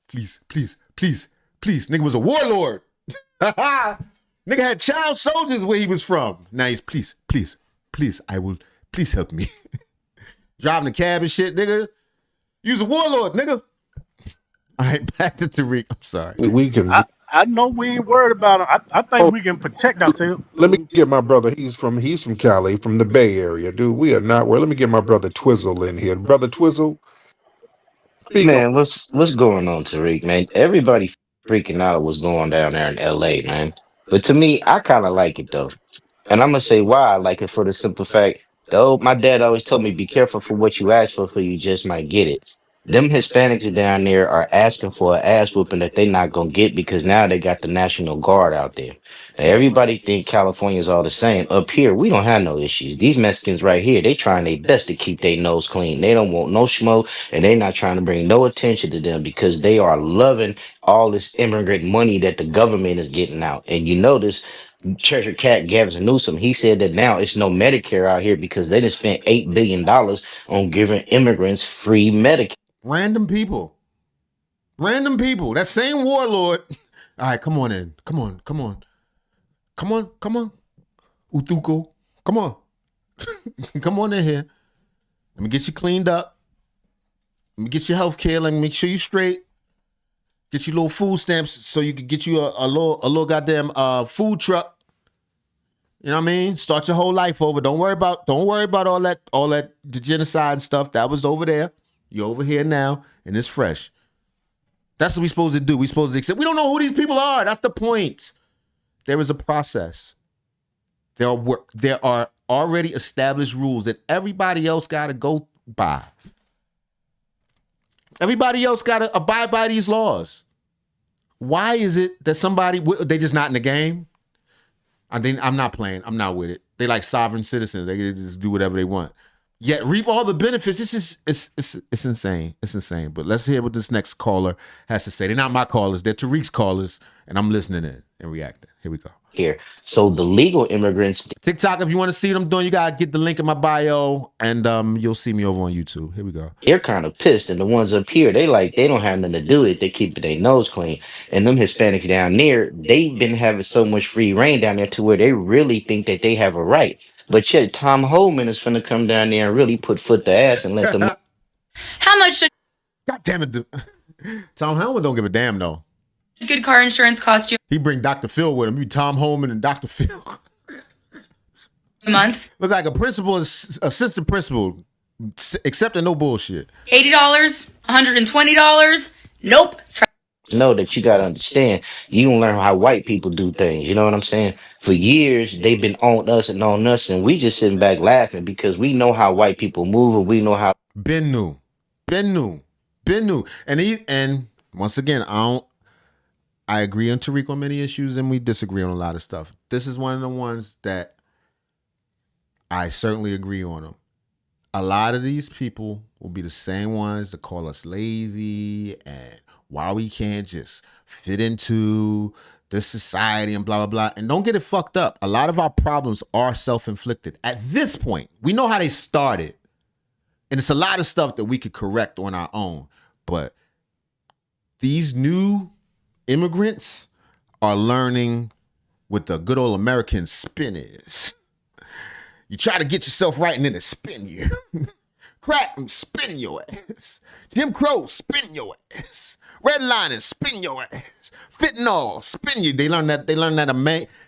Please. Nigga was a warlord. Nigga had child soldiers where he was from. Now he's please, I will, please help me. Driving the cab and shit, nigga. You's a warlord, nigga. All right, back to Tariq. I'm sorry. We can. I know we ain't worried about him. I think we can protect ourselves. Let me get my brother. He's from Cali, from the Bay Area, dude. We are not worried. Let me get my brother Twizzle in here. Brother Twizzle. Man, what's going on, Tariq, man? Everybody freaking out what's going down there in LA, man. But to me, I kind of like it, though. And I'm going to say why I like it for the simple fact, though, my dad always told me, be careful for what you ask for you just might get it. Them Hispanics down there are asking for an ass whooping that they're not going to get because now they got the National Guard out there. Now, everybody think California is all the same. Up here, we don't have no issues. These Mexicans right here, they trying their best to keep their nose clean. They don't want no smoke, and they not trying to bring no attention to them because they are loving all this immigrant money that the government is getting out. And you notice Treasure Cat Gavin Newsom, he said that now it's no Medicare out here because they just spent $8 billion on giving immigrants free Medicare. Random people. That same warlord. All right, come on in. Come on. Utuko. Come on. Come on in here. Let me get you cleaned up. Let me get your health care. Let me make sure you're straight. Get you little food stamps so you can get you a little goddamn food truck. You know what I mean? Start your whole life over. Don't worry about all that the genocide and stuff. That was over there. You're over here now, and it's fresh. That's what we're supposed to do. We're supposed to accept. We don't know who these people are. That's the point. There is a process. There are already established rules that everybody else got to go by. Everybody else got to abide by these laws. Why is it that they just not in the game? I'm not playing. I'm not with it. They like sovereign citizens. They can just do whatever they want. Yet reap all the benefits. It's insane. It's insane. But let's hear what this next caller has to say. They're not my callers. They're Tariq's callers, and I'm listening in and reacting. Here we go. Here. So the legal immigrants. TikTok, if you want to see what I'm doing, you got to get the link in my bio, and you'll see me over on YouTube. Here we go. They're kind of pissed. And the ones up here, they don't have nothing to do with it. They keep their nose clean. And them Hispanics down there, they've been having so much free reign down there to where they really think that they have a right. But yet Tom Holman is finna come down there and really put foot to ass and let them. How much should God damn it. Tom Holman don't give a damn, though. good car insurance cost you He bring Dr. Phil with him. You Tom Holman and Dr. Phil. a month? Look like a principal, assistant principal, accepting no bullshit. $80? $120? Nope. Know that you gotta understand, you don't learn how white people do things. You know what I'm saying? For years, they've been on us, and we just sitting back laughing because we know how white people move and we know how. Been new. And once again, I agree on Tariq on many issues and we disagree on a lot of stuff. This is one of the ones that I certainly agree on them. A lot of these people will be the same ones that call us lazy and why we can't just fit into this society and blah, blah, blah. And don't get it fucked up. A lot of our problems are self-inflicted. At this point, we know how they started. And it's a lot of stuff that we could correct on our own. But these new immigrants are learning what the good old American spin is. You try to get yourself right and then it spin you. Crack and spin your ass. Jim Crow, spin your ass. Redlining, spin your ass. Fentanyl, spin you. They learn that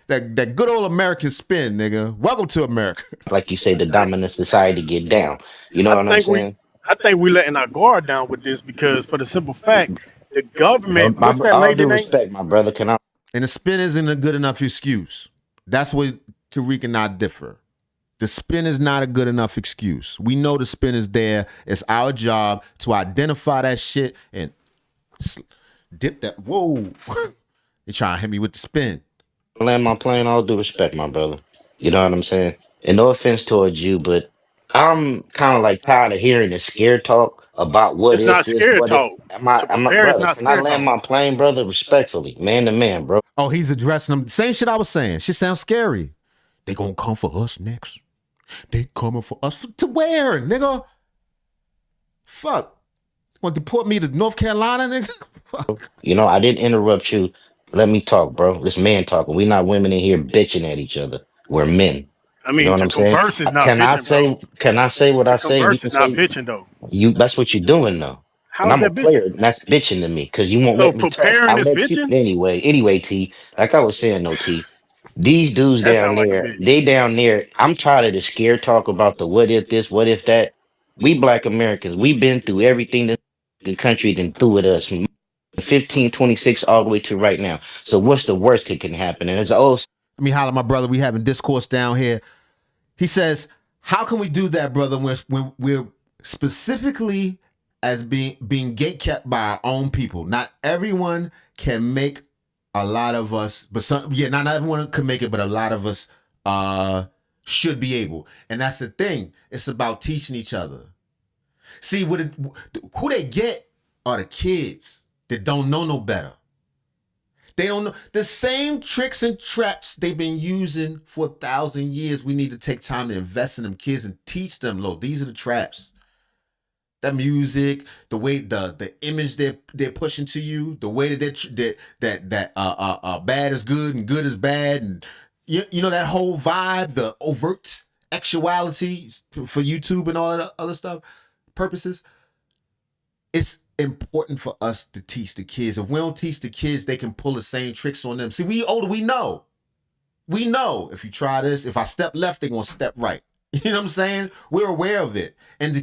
that good old American spin, nigga. Welcome to America. Like you say, the dominant society get down. You know what I'm saying? I think we letting our guard down with this because for the simple fact, the government. What's that All lady due name? respect, my brother. Can I? And the spin isn't a good enough excuse. That's what Tariq and I differ. The spin is not a good enough excuse. We know the spin is there. It's our job to identify that shit and dip that. Whoa. They trying to hit me with the spin. Land my plane, all due respect, my brother. You know what I'm saying? And no offense towards you, but I'm kind of like tired of hearing the scare talk about what It's if not this, scared what if. talk. I'm a Prepare is brother. not Can I scared land talk. my plane, brother? Respectfully, man to man, bro. Oh, he's addressing them. Same shit I was saying. Shit sounds scary. They gonna come for us next. They coming for us to where, nigga? Fuck. Want to deport me to North Carolina, nigga? Fuck. You know, I didn't interrupt you. Let me talk, bro. This man talking. We not women in here bitching at each other. We're men. I You know mean, what to I'm saying? converse is not Can I bitching, bro. say? Can I say what I To say? And you converse can is not say bitching, though. you. That's what you're doing, though. And How's I'm a that player, bitching? and that's bitching to me because you won't So let me talk. preparing I'll is let you bitching? anyway. Anyway, T. Like I was saying, no T. These dudes That down sounds like a there, bitch. they down there. I'm tired of the scare talk about the what if this, what if that. We Black Americans, we've been through everything that the country done threw at us from 1526 all the way to right now. So what's the worst that can happen? And it's Let me holler at my brother. We having discourse down here. He says, how can we do that, brother, when we're specifically as being gatekept by our own people? Not everyone can make a lot of us, but not everyone can make it, but a lot of us should be able. And that's the thing. It's about teaching each other. See, who they get are the kids that don't know no better. They don't know the same tricks and traps they've been using for 1,000 years. We need to take time to invest in them kids and teach them, look, these are the traps. That music, the way the image they're pushing to you, the way that bad is good and good is bad, and you know that whole vibe, the overt actuality for YouTube and all that other stuff, purposes. It's important for us to teach the kids. If we don't teach the kids, they can pull the same tricks on them. See, we older, we know. We know if you try this, if I step left, they're gonna step right. You know what I'm saying? We're aware of it, and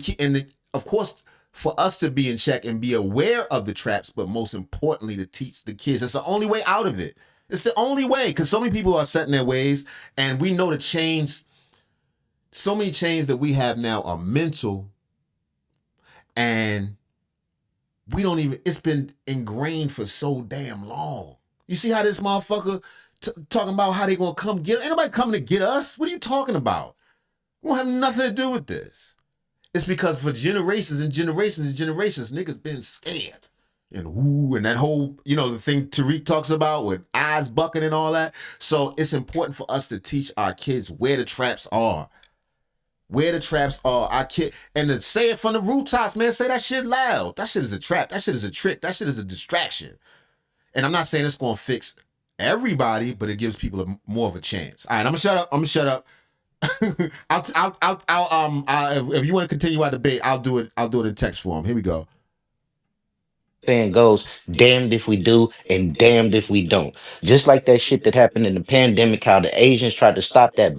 of course, for us to be in check and be aware of the traps, but most importantly, to teach the kids. It's the only way out of it. It's the only way, because so many people are set in their ways, and we know the chains. So many chains that we have now are mental, and we don't even. It's been ingrained for so damn long. You see how this motherfucker talking about how they gonna come get? Ain't nobody coming to get us. What are you talking about? We don't have nothing to do with this. It's because for generations and generations and generations, niggas been scared. And that whole, the thing Tariq talks about with eyes bucking and all that. So it's important for us to teach our kids where the traps are. Where the traps are. Our kid, and to say it from the rooftops, man, say that shit loud. That shit is a trap. That shit is a trick. That shit is a distraction. And I'm not saying it's gonna fix everybody, but it gives people more of a chance. All right, I'm gonna shut up. If you want to continue our debate, I'll do it in text form. Here we go. Saying goes, damned if we do and damned if we don't. Just like that shit that happened in the pandemic, how the Asians tried to stop that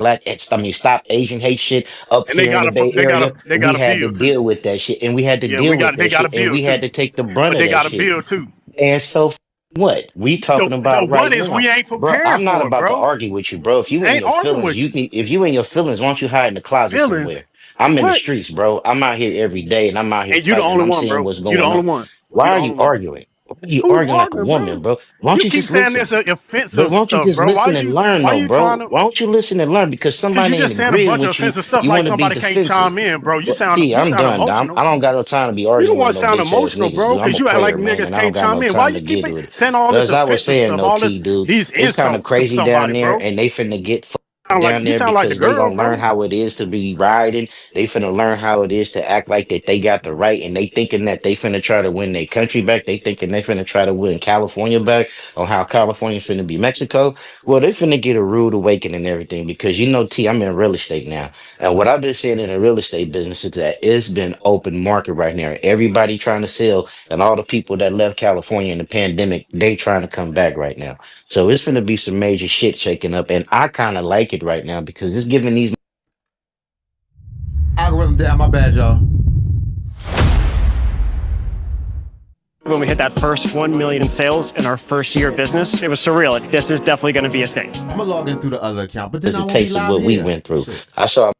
stop Asian hate shit up And they here in got the a Bay Area. they got We a had to bill too. deal with that shit, and we had to Yeah, deal with they that got a shit, and bill we had too. to take the brunt But of they that got a shit. bill too. And so what we talking The about one right is we now, ain't bro? prepared I'm not for it, about to bro. argue with you, bro. If you I in ain't your arguing feelings, with you. if you in your feelings, why don't you hide in the closet Feelings. somewhere? I'm in the What? streets, bro. I'm out here every day, and I'm out here And you the fighting, and only I'm one, seeing bro. what's You the going only on. one. Why You the are only you one. arguing? Why are you Who's arguing like a arguing, woman, bro? bro? Why don't You you keep just saying listen? this But offensive why don't you stuff, just bro. listen and learn, Why though, you bro? trying to? Why don't you listen and learn? Because Cause you somebody ain't just saying a agreeing bunch of with you, offensive stuff you like want to be somebody can't defensive. chime in, bro. You Well, sound T, you I'm sound done, dog. emotional. I don't got no time to be You the arguing with one no sound bitch ass emotional, niggas, bro. dude. I'm Cause a you act like player, man, niggas and I don't can't got chime no in. Why time to you keep get with it. saying all But this as I was offensive saying, stuff, though, all this T, dude, these it's kind of insults to crazy down somebody, there, bro? and they finna get down You there sound like the because they girl, gonna learn bro. how it is to be riding. They finna learn how it is to act like that they got the right, and they thinking that they finna try to win their country back. They thinking they finna try to win California back, on how California finna be Mexico. Well, they finna get a rude awakening and everything because T, I'm in real estate now, and what I've been seeing in the real estate business is that it's been open market right now. Everybody trying to sell, and all the people that left California in the pandemic, they trying to come back right now. So it's finna be some major shit shaking up, and I kind of like it right now because it's giving these algorithm down. My bad, y'all. When we hit that first 1 million in sales in our first year of business, it was surreal. This is definitely going to be a thing. I'm gonna log in through the other account, but then as I a won't be taste of live what we here. went through. Shit. I saw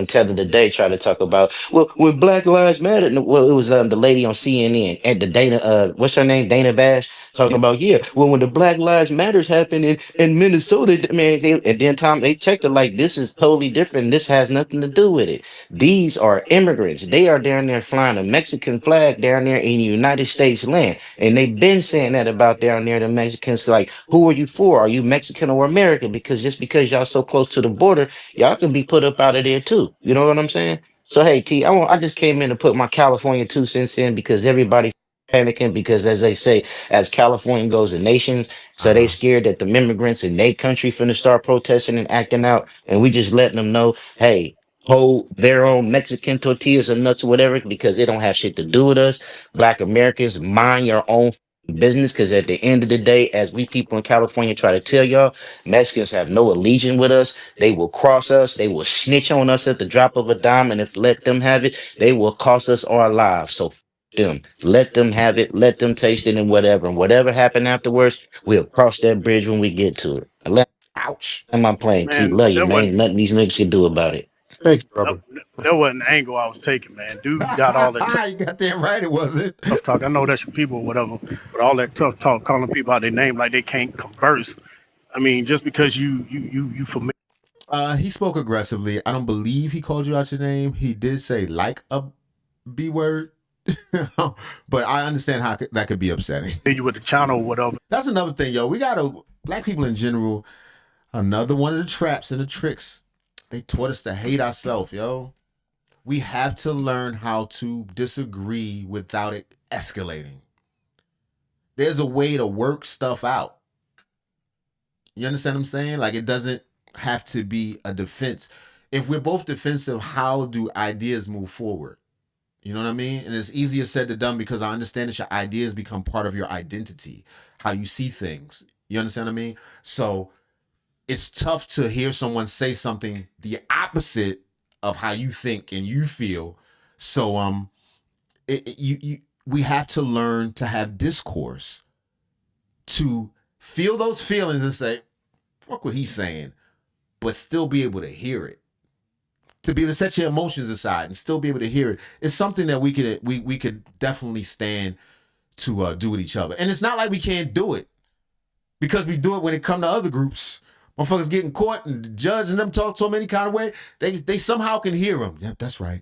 Tether today try to talk about when Black Lives Matter. Well, it was the lady on CNN and the Dana what's her name, Dana Bash, talking about when the Black Lives Matters happened in Minnesota, man, and then they checked it like this is totally different. This has nothing to do with it. These are immigrants. They are down there flying a Mexican flag down there in the United States land, and they've been saying that about down there. The Mexicans like, who are you for? Are you Mexican or American? Because just because y'all so close to the border, y'all can be put up out of there too. You know what I'm saying? So hey, T, I just came in to put my California 2 cents in because everybody panicking because as they say, as California goes to nations, so they scared that the immigrants in their country finna start protesting and acting out, and we just letting them know, hey, hold their own Mexican tortillas or nuts or whatever because they don't have shit to do with us. Black Americans, mind your own business because at the end of the day, as we people in California try to tell y'all, Mexicans have no allegiance with us. They will cross us. They will snitch on us at the drop of a dime. And if let them have it, they will cost us our lives. So them, let them have it. Let them taste it and whatever. And whatever happened afterwards, we'll cross that bridge when we get to it. Ouch. I'm not playing. T, Man, love you, man. Nothing these niggas can do about it. Thanks, brother. that wasn't the angle I was taking, man. Dude got all that You got damn right it wasn't. tough talk. I know that's your people or whatever, but all that tough talk, calling people out their name like they can't converse. I mean, just because you familiar. He spoke aggressively. I don't believe he called you out your name. He did say like a B word, but I understand how that could be upsetting. You with the channel or whatever. That's another thing, yo. We gotta black people in general. Another one of the traps and the tricks. They taught us to hate ourselves, yo. We have to learn how to disagree without it escalating. There's a way to work stuff out. You understand what I'm saying? Like it doesn't have to be a defense. If we're both defensive, how do ideas move forward? You know what I mean? And it's easier said than done because I understand that your ideas become part of your identity, how you see things. You understand what I mean? So it's tough to hear someone say something the opposite of how you think and you feel. So we have to learn to have discourse, to feel those feelings and say, fuck what he's saying, but still be able to hear it. To be able to set your emotions aside and still be able to hear it. It's something that we could definitely stand to do with each other. And it's not like we can't do it, because we do it when it come to other groups. Motherfuckers getting caught and the judge and them talk so many kind of way, they somehow can hear them. Yeah, that's right.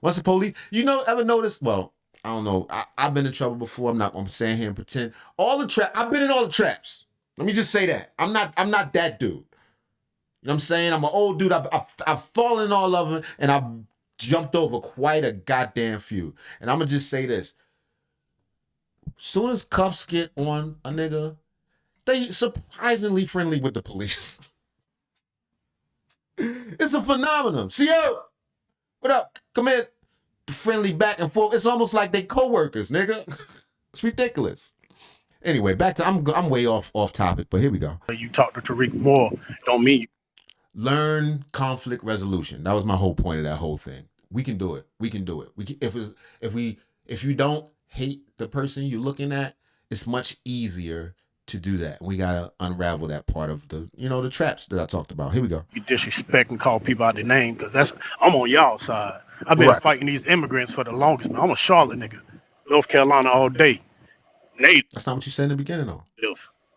Once the police, ever notice? Well, I don't know. I've been in trouble before. I'm saying here and pretend. I've been in all the traps. Let me just say that. I'm not that dude. You know what I'm saying? I'm an old dude. I've fallen in all of them, and I've jumped over quite a goddamn few. And I'm going to just say this. Soon as cuffs get on a nigga, they surprisingly friendly with the police. It's a phenomenon. CO, what up? Come in. Friendly back and forth. It's almost like they co-workers, nigga. It's ridiculous. Anyway, back to I'm way off topic, but here we go. You talk to Tariq more, don't mean you. Learn conflict resolution. That was my whole point of that whole thing. We can do it. If you don't hate the person you're looking at, it's much easier to do that. We gotta unravel that part of the traps that I talked about. Here we go. You disrespect and call people out their name, because I'm on y'all side. I've been fighting these immigrants for the longest, man. I'm a Charlotte nigga. North Carolina all day. Native. That's not what you said in the beginning, though.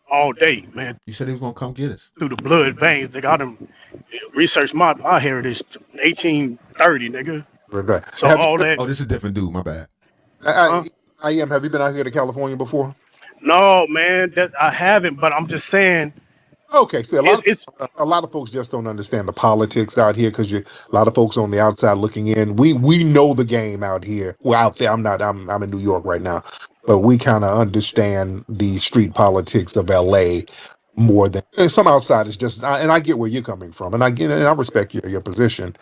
All day, man. You said he was gonna come get us. Through the blood veins, nigga. I done researched my heritage 1830, nigga. Right. So all that. Oh, this is a different dude. My bad. I am. Have you been out here to California before? No, man. That I haven't. But I'm just saying. Okay, so a lot of folks just don't understand the politics out here, because a lot of folks on the outside looking in. We know the game out here. We're out there. I'm in New York right now, but we kind of understand the street politics of LA more than some outsiders. And I get where you're coming from, and I respect your position.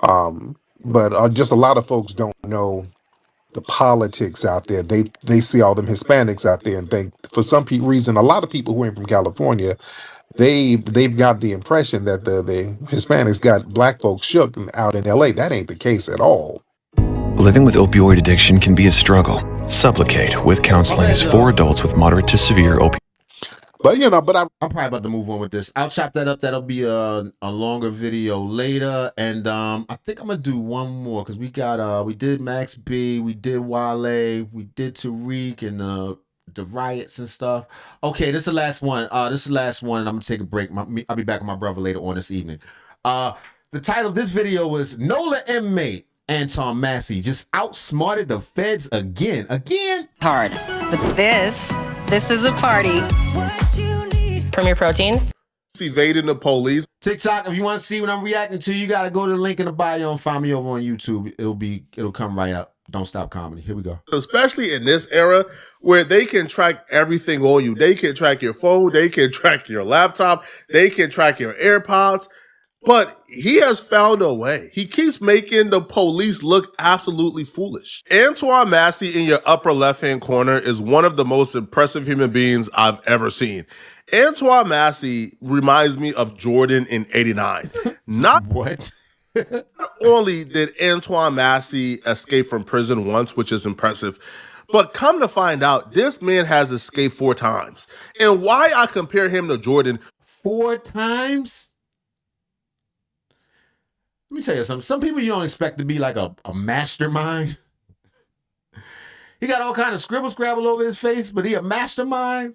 But just a lot of folks don't know the politics out there. They see all them Hispanics out there and think, for some reason, a lot of people who ain't from California, they've got the impression that the Hispanics got black folks shook out in LA. That ain't the case at all. Living with opioid addiction can be a struggle. Supplicate with Counseling is for adults with moderate to severe opioid. But I'm probably about to move on with this. I'll chop that up. That'll be a longer video later. And I think I'm gonna do one more, because we did Max B, we did Wale, we did Tariq, and the riots and stuff. Okay, this is the last one. And I'm gonna take a break. I'll be back with my brother later on this evening. The title of this video was NOLA inmate Antoine Massie just outsmarted the feds again. Hard. But this is a party. Premier Protein. Evading the police. TikTok, if you want to see what I'm reacting to, you gotta go to the link in the bio and find me over on YouTube. It'll come right up. Don't Stop Comedy. Here we go. Especially in this era where they can track everything on you. They can track your phone. They can track your laptop. They can track your AirPods. But he has found a way. He keeps making the police look absolutely foolish. Antoine Massie in your upper left-hand corner is one of the most impressive human beings I've ever seen. Antoine Massie reminds me of Jordan in '89. Not what? Not only did Antoine Massie escape from prison once, which is impressive, but come to find out, this man has escaped 4 times. And why I compare him to Jordan 4 times? Let me tell you something. Some people you don't expect to be like a mastermind. He got all kind of scribble scrabble over his face, but he a mastermind?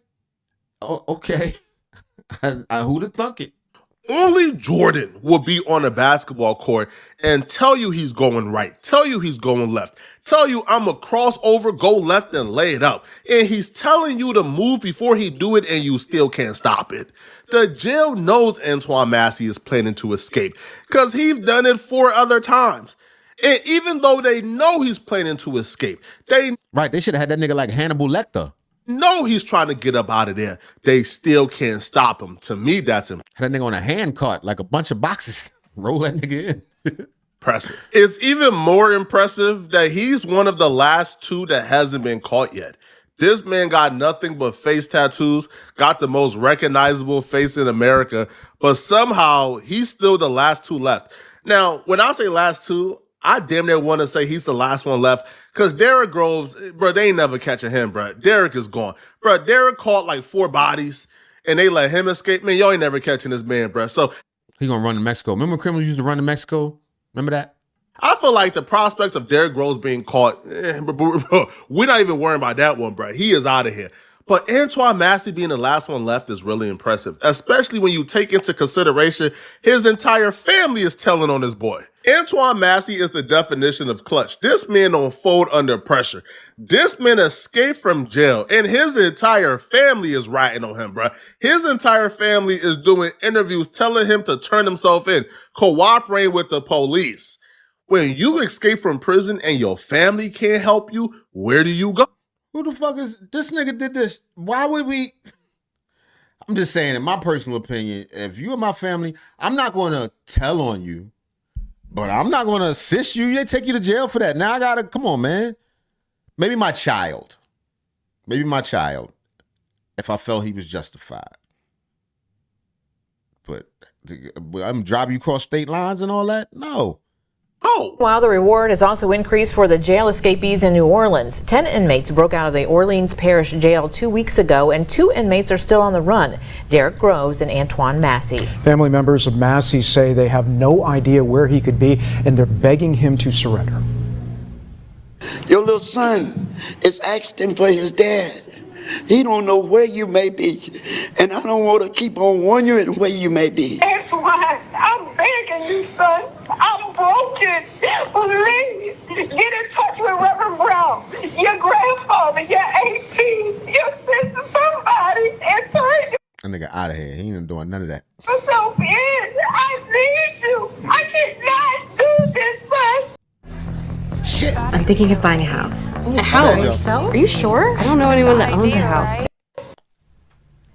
Oh, okay. Who'd have thunk it? Only Jordan will be on a basketball court and tell you he's going right, tell you he's going left, tell you I'm a crossover, go left and lay it up. And he's telling you to move before he do it and you still can't stop it. The jail knows Antoine Massie is planning to escape because he's done it 4 other times. And even though they know he's planning to escape, they should have had that nigga like Hannibal Lecter. know he's trying to get up out of there. They still can't stop him. To me, that's impressive. Had that nigga on a hand cart, like a bunch of boxes. Roll that nigga in. Impressive. It's even more impressive that he's one of the last 2 that hasn't been caught yet. This man got nothing but face tattoos, got the most recognizable face in America, but somehow he's still the last two left. Now, when I say last two, I damn near want to say he's the last one left because Derrick Groves, bro, they ain't never catching him, bro. Derrick is gone. Bro, Derrick caught like 4 bodies and they let him escape. Man, y'all ain't never catching this man, bro. So he gonna run to Mexico. Remember when criminals used to run to Mexico? Remember that? I feel like the prospects of Derrick Groves being caught, bro, we're not even worrying about that one, bro. He is out of here. But Antoine Massie being the last one left is really impressive, especially when you take into consideration his entire family is telling on his boy. Antoine Massie is the definition of clutch. This man don't fold under pressure. This man escaped from jail, and his entire family is ratting on him, bro. His entire family is doing interviews telling him to turn himself in, cooperate with the police. When you escape from prison and your family can't help you, where do you go? Who the fuck is this nigga did this? Why would we? I'm just saying, in my personal opinion, if you and my family, I'm not going to tell on you, but I'm not going to assist you. They take you to jail for that. Now I got to, come on, man. Maybe my child, if I felt he was justified. But I'm driving you across state lines and all that? No. Oh. While the reward has also increased for the jail escapees in New Orleans. 10 inmates broke out of the Orleans Parish Jail 2 weeks ago, and 2 inmates are still on the run. Derrick Groves and Antoine Massie. Family members of Massie say they have no idea where he could be, and they're begging him to surrender. Your little son is asking for his dad. He don't know where you may be, and I don't want to keep on wondering where you may be. Antoine, I'm begging you, son. I'm broken. Please get in touch with Reverend Brown, your grandfather, your aunties, your sister, somebody, and turn That nigga out of here. He ain't even doing none of that. yourself in. I need you. I cannot do this, son. Shit. I'm thinking of buying a house. A house? Are you sure? I don't know anyone that owns a house.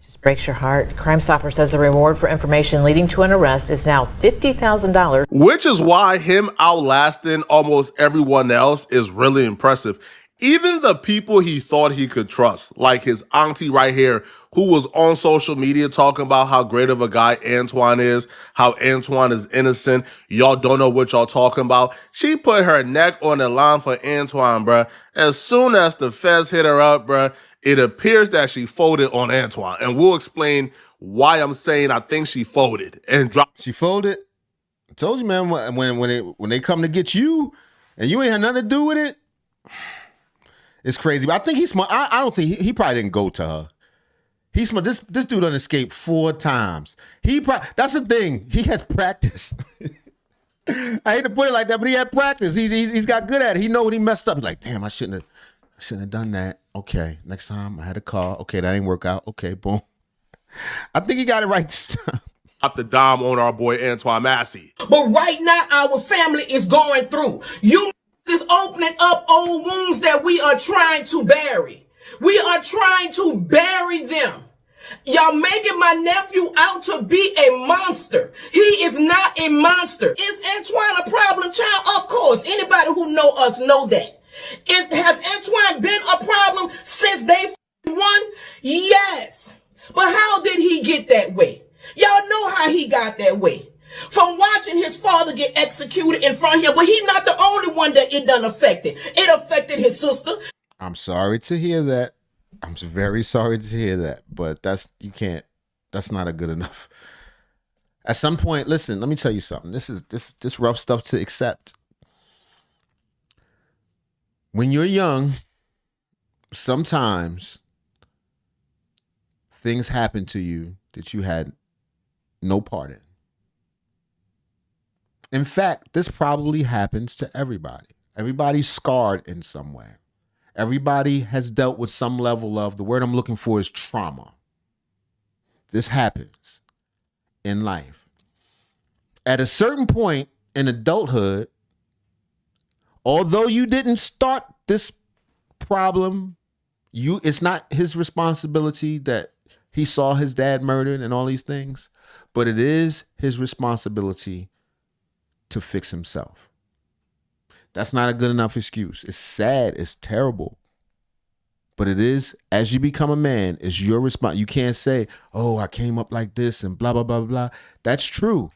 Just breaks your heart. Crime Stopper says the reward for information leading to an arrest is now $50,000. Which is why him outlasting almost everyone else is really impressive. Even the people he thought he could trust, like his auntie right here, who was on social media talking about how great of a guy Antoine is, how Antoine is innocent. Y'all don't know what y'all talking about. She put her neck on the line for Antoine, bruh. As soon as the feds hit her up, bruh, it appears that she folded on Antoine. And we'll explain why I'm saying I think she folded and dropped. She folded? I told you, man, when they come to get you and you ain't had nothing to do with it, it's crazy. But I think he's smart. I don't think he probably didn't go to her. He's smart. This dude done escaped 4 times. That's the thing. He had practice. I hate to put it like that, but he had practice. He's got good at it. He know when he messed up. He's like, damn, I shouldn't have done that. Okay, next time I had a car. Okay, that ain't work out. Okay, boom. I think he got it right this time. The dime on our boy Antoine Massie. But right now, our family is going through. You is opening up old wounds that we are trying to bury. We are trying to bury them. Y'all making my nephew out to be a monster. He is not a monster. Is Antoine a problem child? Of course. Anybody who know us know that. Has Antoine been a problem since day one? Yes. But how did he get that way? Y'all know how he got that way. From watching his father get executed in front of him, but he's not the only one that it done affected. It affected his sister. I'm sorry to hear that. I'm very sorry to hear that. But that's not a good enough. At some point, listen, let me tell you something. This is rough stuff to accept. When you're young, sometimes things happen to you that you had no part in. In fact, this probably happens to everybody. Everybody's scarred in some way. Everybody has dealt with some level of, the word I'm looking for is trauma. This happens in life. At a certain point in adulthood, although you didn't start this problem, it's not his responsibility that he saw his dad murdered and all these things, but it is his responsibility to fix himself. That's not a good enough excuse. It's sad. It's terrible. But it is, as you become a man, it's your response. You can't say, "Oh, I came up like this and blah blah blah blah." That's true.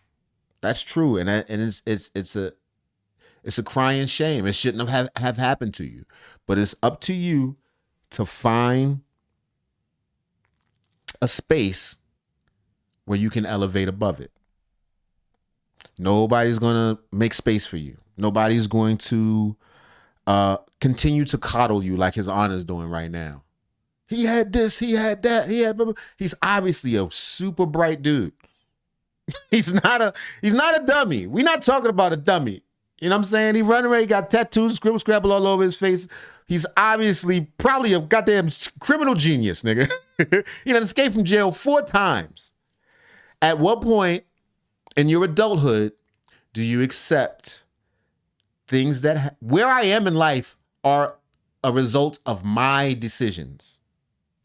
That's true, and it's a crying shame. It shouldn't have happened to you. But it's up to you to find a space where you can elevate above it. Nobody's gonna make space for you. Nobody's going to continue to coddle you like his honor's doing right now. He had this, he had that, he had blah, blah. He's obviously a super bright dude. He's not a dummy. We're not talking about a dummy. You know what I'm saying? He running around, he got tattoos, scribble scrabble all over his face. He's obviously probably a goddamn criminal genius, nigga. He done escaped from jail 4 times. At what point in your adulthood do you accept things that where I am in life are a result of my decisions?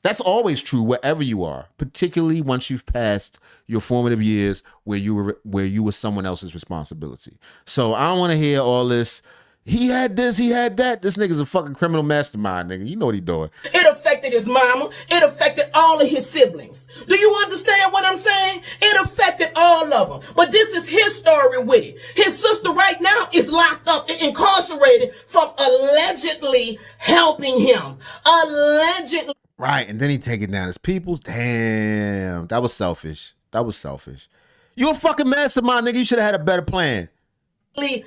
That's always true wherever you are, particularly once you've passed your formative years where you were someone else's responsibility. So I don't want to hear all this. He had this, he had that. This nigga's a fucking criminal mastermind, nigga. You know what he doing. It affected his mama. It affected all of his siblings. Do you understand what I'm saying? It affected all of them. But this is his story with it. His sister right now is locked up and incarcerated from allegedly helping him. Allegedly. Right, and then he taking down his peoples. Damn, that was selfish. That was selfish. You a fucking mastermind, nigga. You should have had a better plan.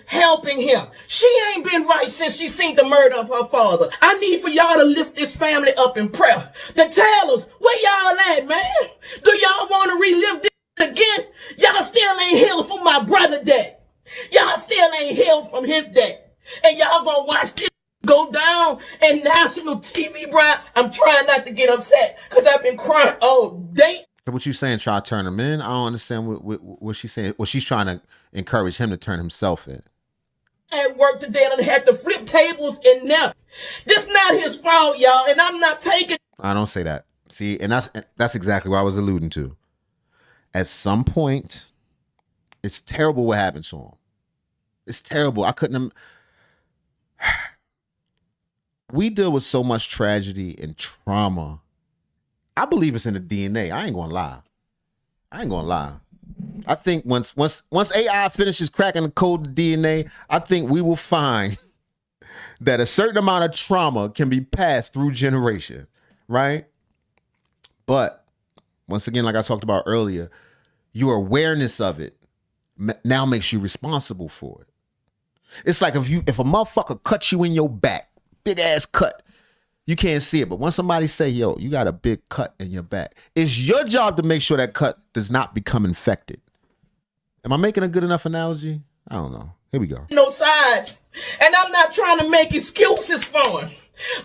Helping him. She ain't been right since she seen the murder of her father. I need for y'all to lift this family up in prayer. To tell us where y'all at, man. Do y'all want to relive this again? Y'all still ain't healed from my brother death. Y'all still ain't healed from his death. And y'all gonna watch this go down in national TV, bro. I'm trying not to get upset because I've been crying all day. So what you saying, try to turn him in? I don't understand what she's saying. Well, she's trying to encourage him to turn himself in. At work today and had to flip tables and now. This not his fault, y'all, and I'm not taking. I don't say that. See, and that's exactly what I was alluding to. At some point, it's terrible what happened to him. It's terrible. I couldn't. We deal with so much tragedy and trauma. I believe it's in the DNA. I ain't gonna lie. I think once AI finishes cracking the code of DNA, I think we will find that a certain amount of trauma can be passed through generation, right? But once again, like I talked about earlier, your awareness of it now makes you responsible for it. It's like if a motherfucker cuts you in your back, big ass cut, you can't see it. But when somebody say, yo, you got a big cut in your back, it's your job to make sure that cut does not become infected. Am I making a good enough analogy? I don't know. Here we go. No sides. And I'm not trying to make excuses for him.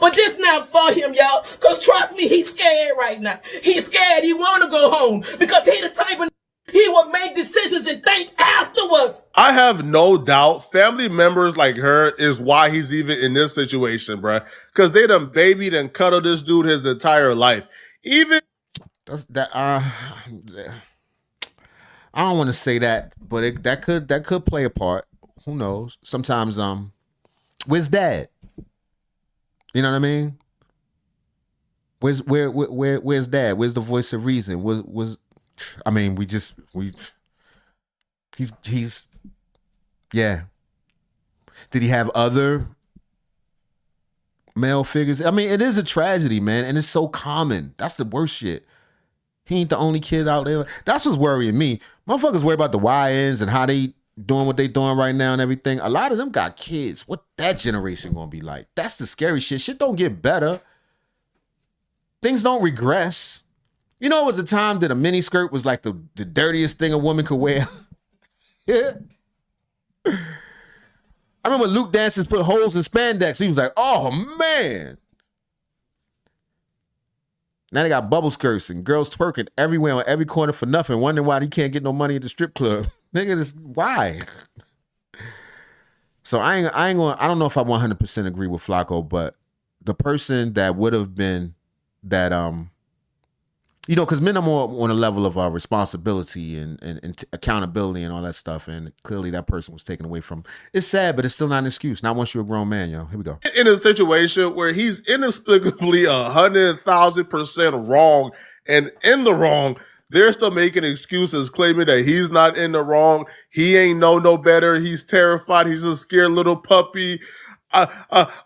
But this not for him, y'all. Because trust me, he's scared right now. He's scared. He want to go home. Because he the type of he will make decisions and think afterwards. I have no doubt family members like her is why he's even in this situation, bruh. Because they done babied and cuddled this dude his entire life. Even I don't want to say that, but that could play a part. Who knows? Sometimes where's dad? You know what I mean? Where's dad? Where's the voice of reason? I mean, he's yeah. Did he have other male figures? I mean, it is a tragedy, man, and it's so common. That's the worst shit. He ain't the only kid out there. That's what's worrying me. Motherfuckers worry about the YNs and how they doing what they doing right now and everything. A lot of them got kids. What that generation gonna be like? That's the scary shit. Shit don't get better. Things don't regress. You know, it was a time that a mini skirt was like the dirtiest thing a woman could wear. Yeah. I remember Luke dancers put holes in spandex. He was like, oh man. Now they got bubble skirts and girls twerking everywhere on every corner for nothing, wondering why they can't get no money at the strip club. Nigga, this why? So I don't know if I 100% agree with Flacco, but the person that would have been that You know, because men are more on a level of responsibility and accountability and all that stuff. And clearly that person was taken away from. It's sad, but it's still not an excuse. Not once you're a grown man, yo. Here we go. In a situation where he's inexplicably 100,000% wrong and in the wrong, they're still making excuses, claiming that he's not in the wrong. He ain't no better. He's terrified. He's a scared little puppy.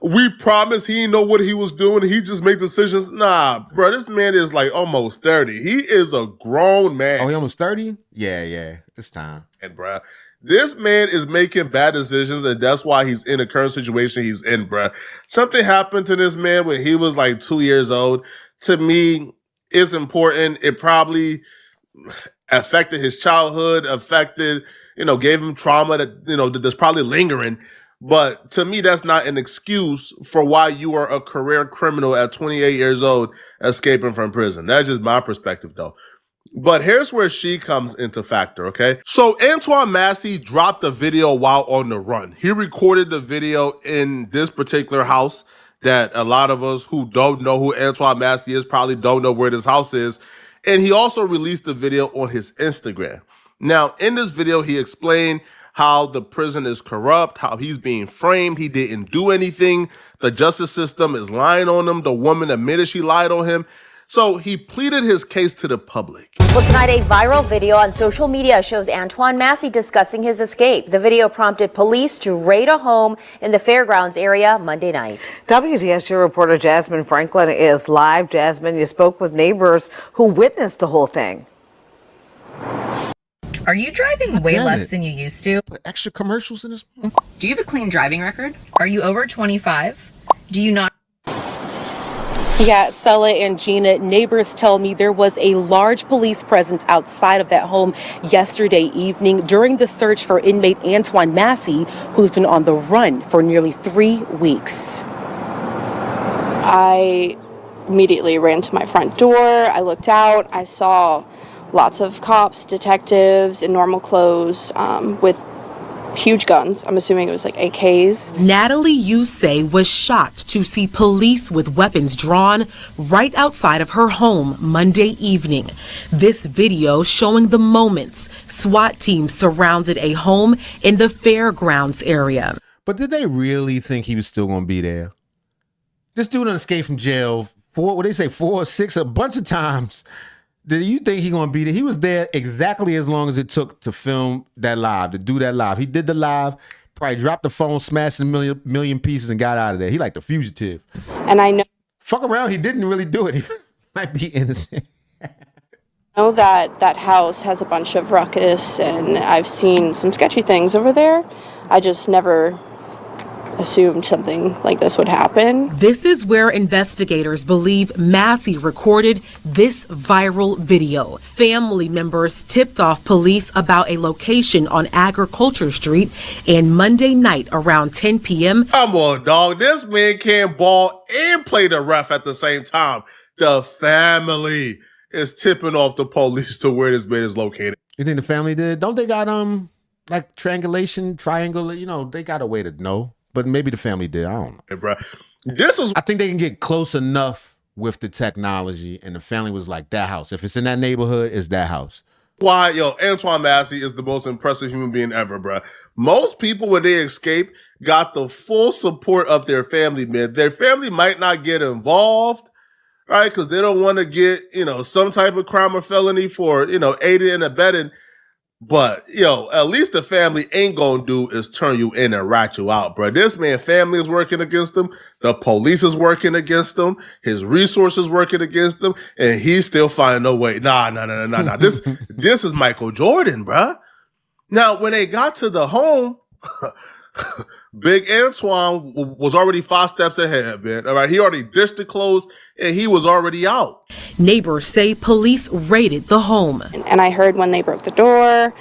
We promise he didn't know what he was doing. He just made decisions. Nah, bro, this man is like almost 30. He is a grown man. Oh, he almost 30? Yeah, it's time. And bro, this man is making bad decisions, and that's why he's in the current situation he's in, bro. Something happened to this man when he was like 2 years old. To me, it's important. It probably affected his childhood, gave him trauma that, that's probably lingering. But to me, that's not an excuse for why you are a career criminal at 28 years old escaping from prison. That's just my perspective, though. But here's where she comes into factor, okay? So Antoine Massie dropped a video while on the run. He recorded the video in this particular house that a lot of us who don't know who Antoine Massie is probably don't know where this house is. And he also released the video on his Instagram. Now, in this video, he explained how the prison is corrupt, how he's being framed, he didn't do anything, the justice system is lying on him, the woman admitted she lied on him. So he pleaded his case to the public. Well, tonight a viral video on social media shows Antoine Massie discussing his escape. The video prompted police to raid a home in the fairgrounds area Monday night. WDSU reporter Jasmine Franklin is live. Jasmine, you spoke with neighbors who witnessed the whole thing. Are you driving way less than you used to? Put extra commercials in this. Do you have a clean driving record? Are you over 25? Do you not? Yeah, Sella and Gina, neighbors tell me there was a large police presence outside of that home yesterday evening during the search for inmate Antoine Massie, who's been on the run for nearly 3 weeks. I immediately ran to my front door. I looked out. I saw lots of cops, detectives in normal clothes with huge guns. I'm assuming it was like AKs. Natalie Yusei was shocked to see police with weapons drawn right outside of her home Monday evening. This video showing the moments SWAT teams surrounded a home in the fairgrounds area. But did they really think he was still going to be there? This dude escaped from jail 4 or 6, a bunch of times. Do you think he's going to be there? He was there exactly as long as it took to film that live, to do that live. He did the live, probably dropped the phone, smashed a million pieces and got out of there. He like the fugitive. And I know. Fuck around, he didn't really do it. He might be innocent. I know that house has a bunch of ruckus, and I've seen some sketchy things over there. I just never assumed something like this would happen. This is where investigators believe Massie recorded this viral video. Family members tipped off police about a location on Agriculture Street, and Monday night around 10 p.m. Come on, dog. This man can't ball and play the ref at the same time. The family is tipping off the police to where this man is located. You think the family did? Don't they got like triangle, they got a way to know. But maybe the family did. I don't know. Hey, bro. I think they can get close enough with the technology, and the family was like, that house. If it's in that neighborhood, it's that house. Why, Antoine Massie is the most impressive human being ever, bro. Most people, when they escape, got the full support of their family, man. Their family might not get involved, right? Because they don't want to get, some type of crime or felony for, aiding and abetting. But, at least the family ain't gonna do is turn you in and rat you out, bro. This man family is working against him. The police is working against him. His resources working against him. And he's still finding no way. Nah. This is Michael Jordan, bro. Now, when they got to the home, Big Antoine was already 5 steps ahead, man. All right, he already dished the clothes, and he was already out. Neighbors say police raided the home. And I heard when they broke the door,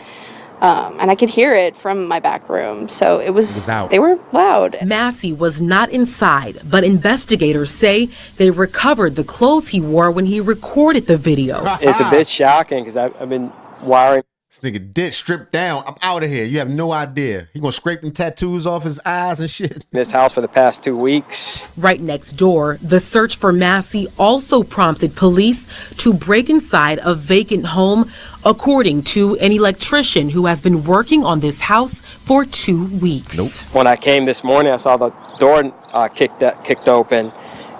and I could hear it from my back room. So it was they were loud. Massie was not inside, but investigators say they recovered the clothes he wore when he recorded the video. It's a bit shocking because I've been wiring. This nigga did strip down. I'm out of here. You have no idea. He gonna scrape them tattoos off his eyes and shit. This house for the past 2 weeks. Right next door, the search for Massie also prompted police to break inside a vacant home, according to an electrician who has been working on this house for 2 weeks. When I came this morning, I saw the door kicked open,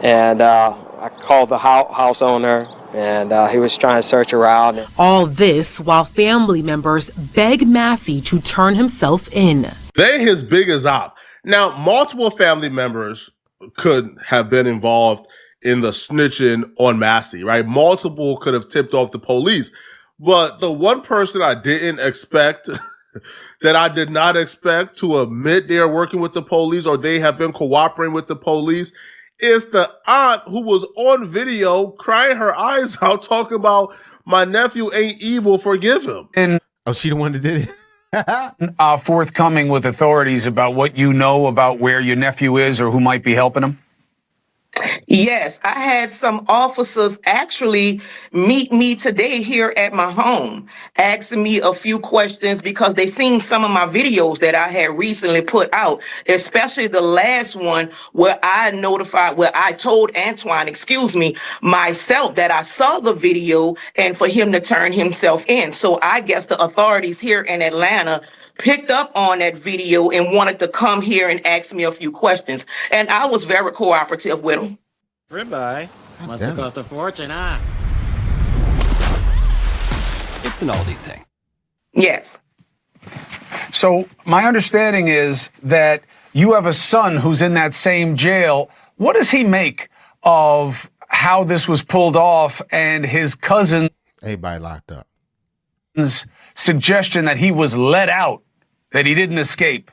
and I called the house owner, and he was trying to search around. All this while family members beg Massie to turn himself in. They his biggest op. Now, multiple family members could have been involved in the snitching on Massie, right? Multiple could have tipped off the police. But the one person I didn't expect, that I did not expect to admit they're working with the police or they have been cooperating with the police, is the aunt who was on video crying her eyes out talking about my nephew ain't evil, forgive him. Oh, she the one that did it? Forthcoming with authorities about what you know about where your nephew is or who might be helping him? Yes, I had some officers actually meet me today here at my home, asking me a few questions because they seen some of my videos that I had recently put out, especially the last one where I told Antoine, myself, that I saw the video and for him to turn himself in. So I guess the authorities here in Atlanta picked up on that video and wanted to come here and ask me a few questions. And I was very cooperative with them. Ribeye. Must have cost a fortune, huh? It's an Aldi thing. Yes. So my understanding is that you have a son who's in that same jail. What does he make of how this was pulled off and his cousin's everybody locked up suggestion that he was let out, that he didn't escape?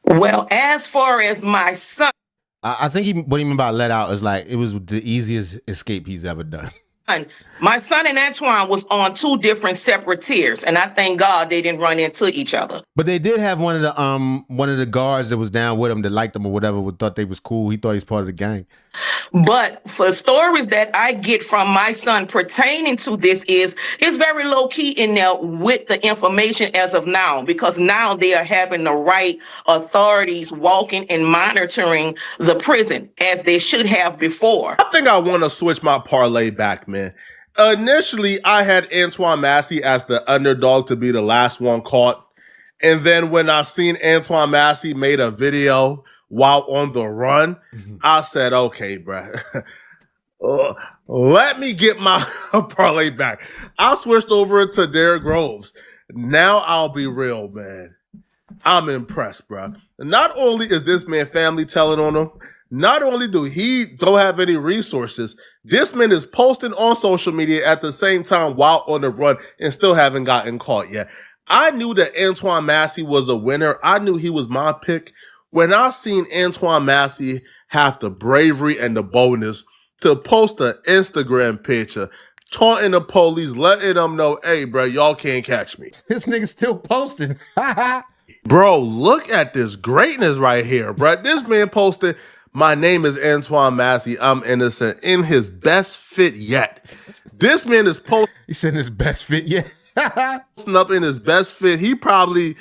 Well, as far as my son, I think what he meant by let out is like it was the easiest escape he's ever done. My son and Antoine was on 2 different separate tiers, and I thank God they didn't run into each other. But they did have one of the guards that was down with him that liked them or whatever, thought they was cool. He thought he's part of the gang. But for stories that I get from my son pertaining to this it's very low key in there with the information as of now, because now they are having the right authorities walking and monitoring the prison as they should have before. I think I want to switch my parlay back, man. Initially, I had Antoine Massie as the underdog to be the last one caught. And then when I seen Antoine Massie made a video while on the run, I said, okay, bro, let me get my parlay back. I switched over to Derrick Groves. Now I'll be real, man. I'm impressed, bro. Not only is this man family telling on him, not only do he don't have any resources, this man is posting on social media at the same time while on the run and still haven't gotten caught yet. I knew that Antoine Massie was a winner. I knew he was my pick. When I seen Antoine Massie have the bravery and the boldness to post an Instagram picture, taunting the police, letting them know, hey, bro, y'all can't catch me. This nigga still posting. Bro, look at this greatness right here, bro. This man posted, my name is Antoine Massie, I'm innocent, in his best fit yet. This man is posting. He said his best fit yet. Posting up in his best fit. He probably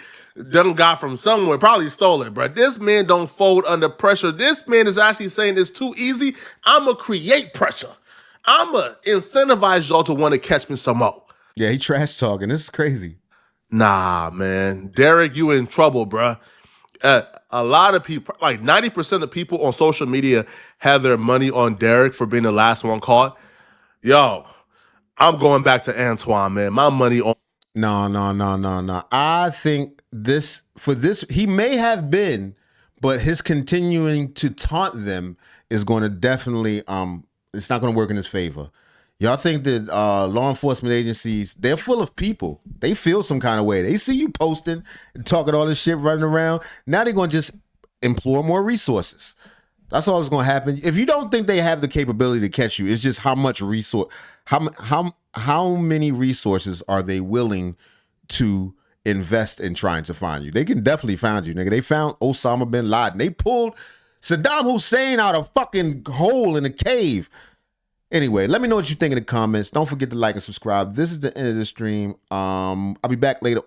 done got from somewhere, probably stole it, bro. This man don't fold under pressure. This man is actually saying it's too easy. I'ma create pressure. I'ma incentivize y'all to want to catch me some more. Yeah, he trash talking. This is crazy. Nah, man. Derrick, you in trouble, bro. A lot of people, like 90% of people on social media have their money on Derrick for being the last one caught. Yo, I'm going back to Antoine, man. My money on. No. I think he may have been, but his continuing to taunt them is going to definitely, it's not going to work in his favor. Y'all think that law enforcement agencies, they're full of people. They feel some kind of way. They see you posting and talking all this shit running around. Now they're going to just implore more resources. That's all that's going to happen. If you don't think they have the capability to catch you, it's just how much how many resources are they willing to invest in trying to find you? They can definitely find you, nigga. They found Osama bin Laden. They pulled Saddam Hussein out of a fucking hole in a cave. Anyway, let me know what you think in the comments. Don't forget to like and subscribe. This is the end of the stream. I'll be back later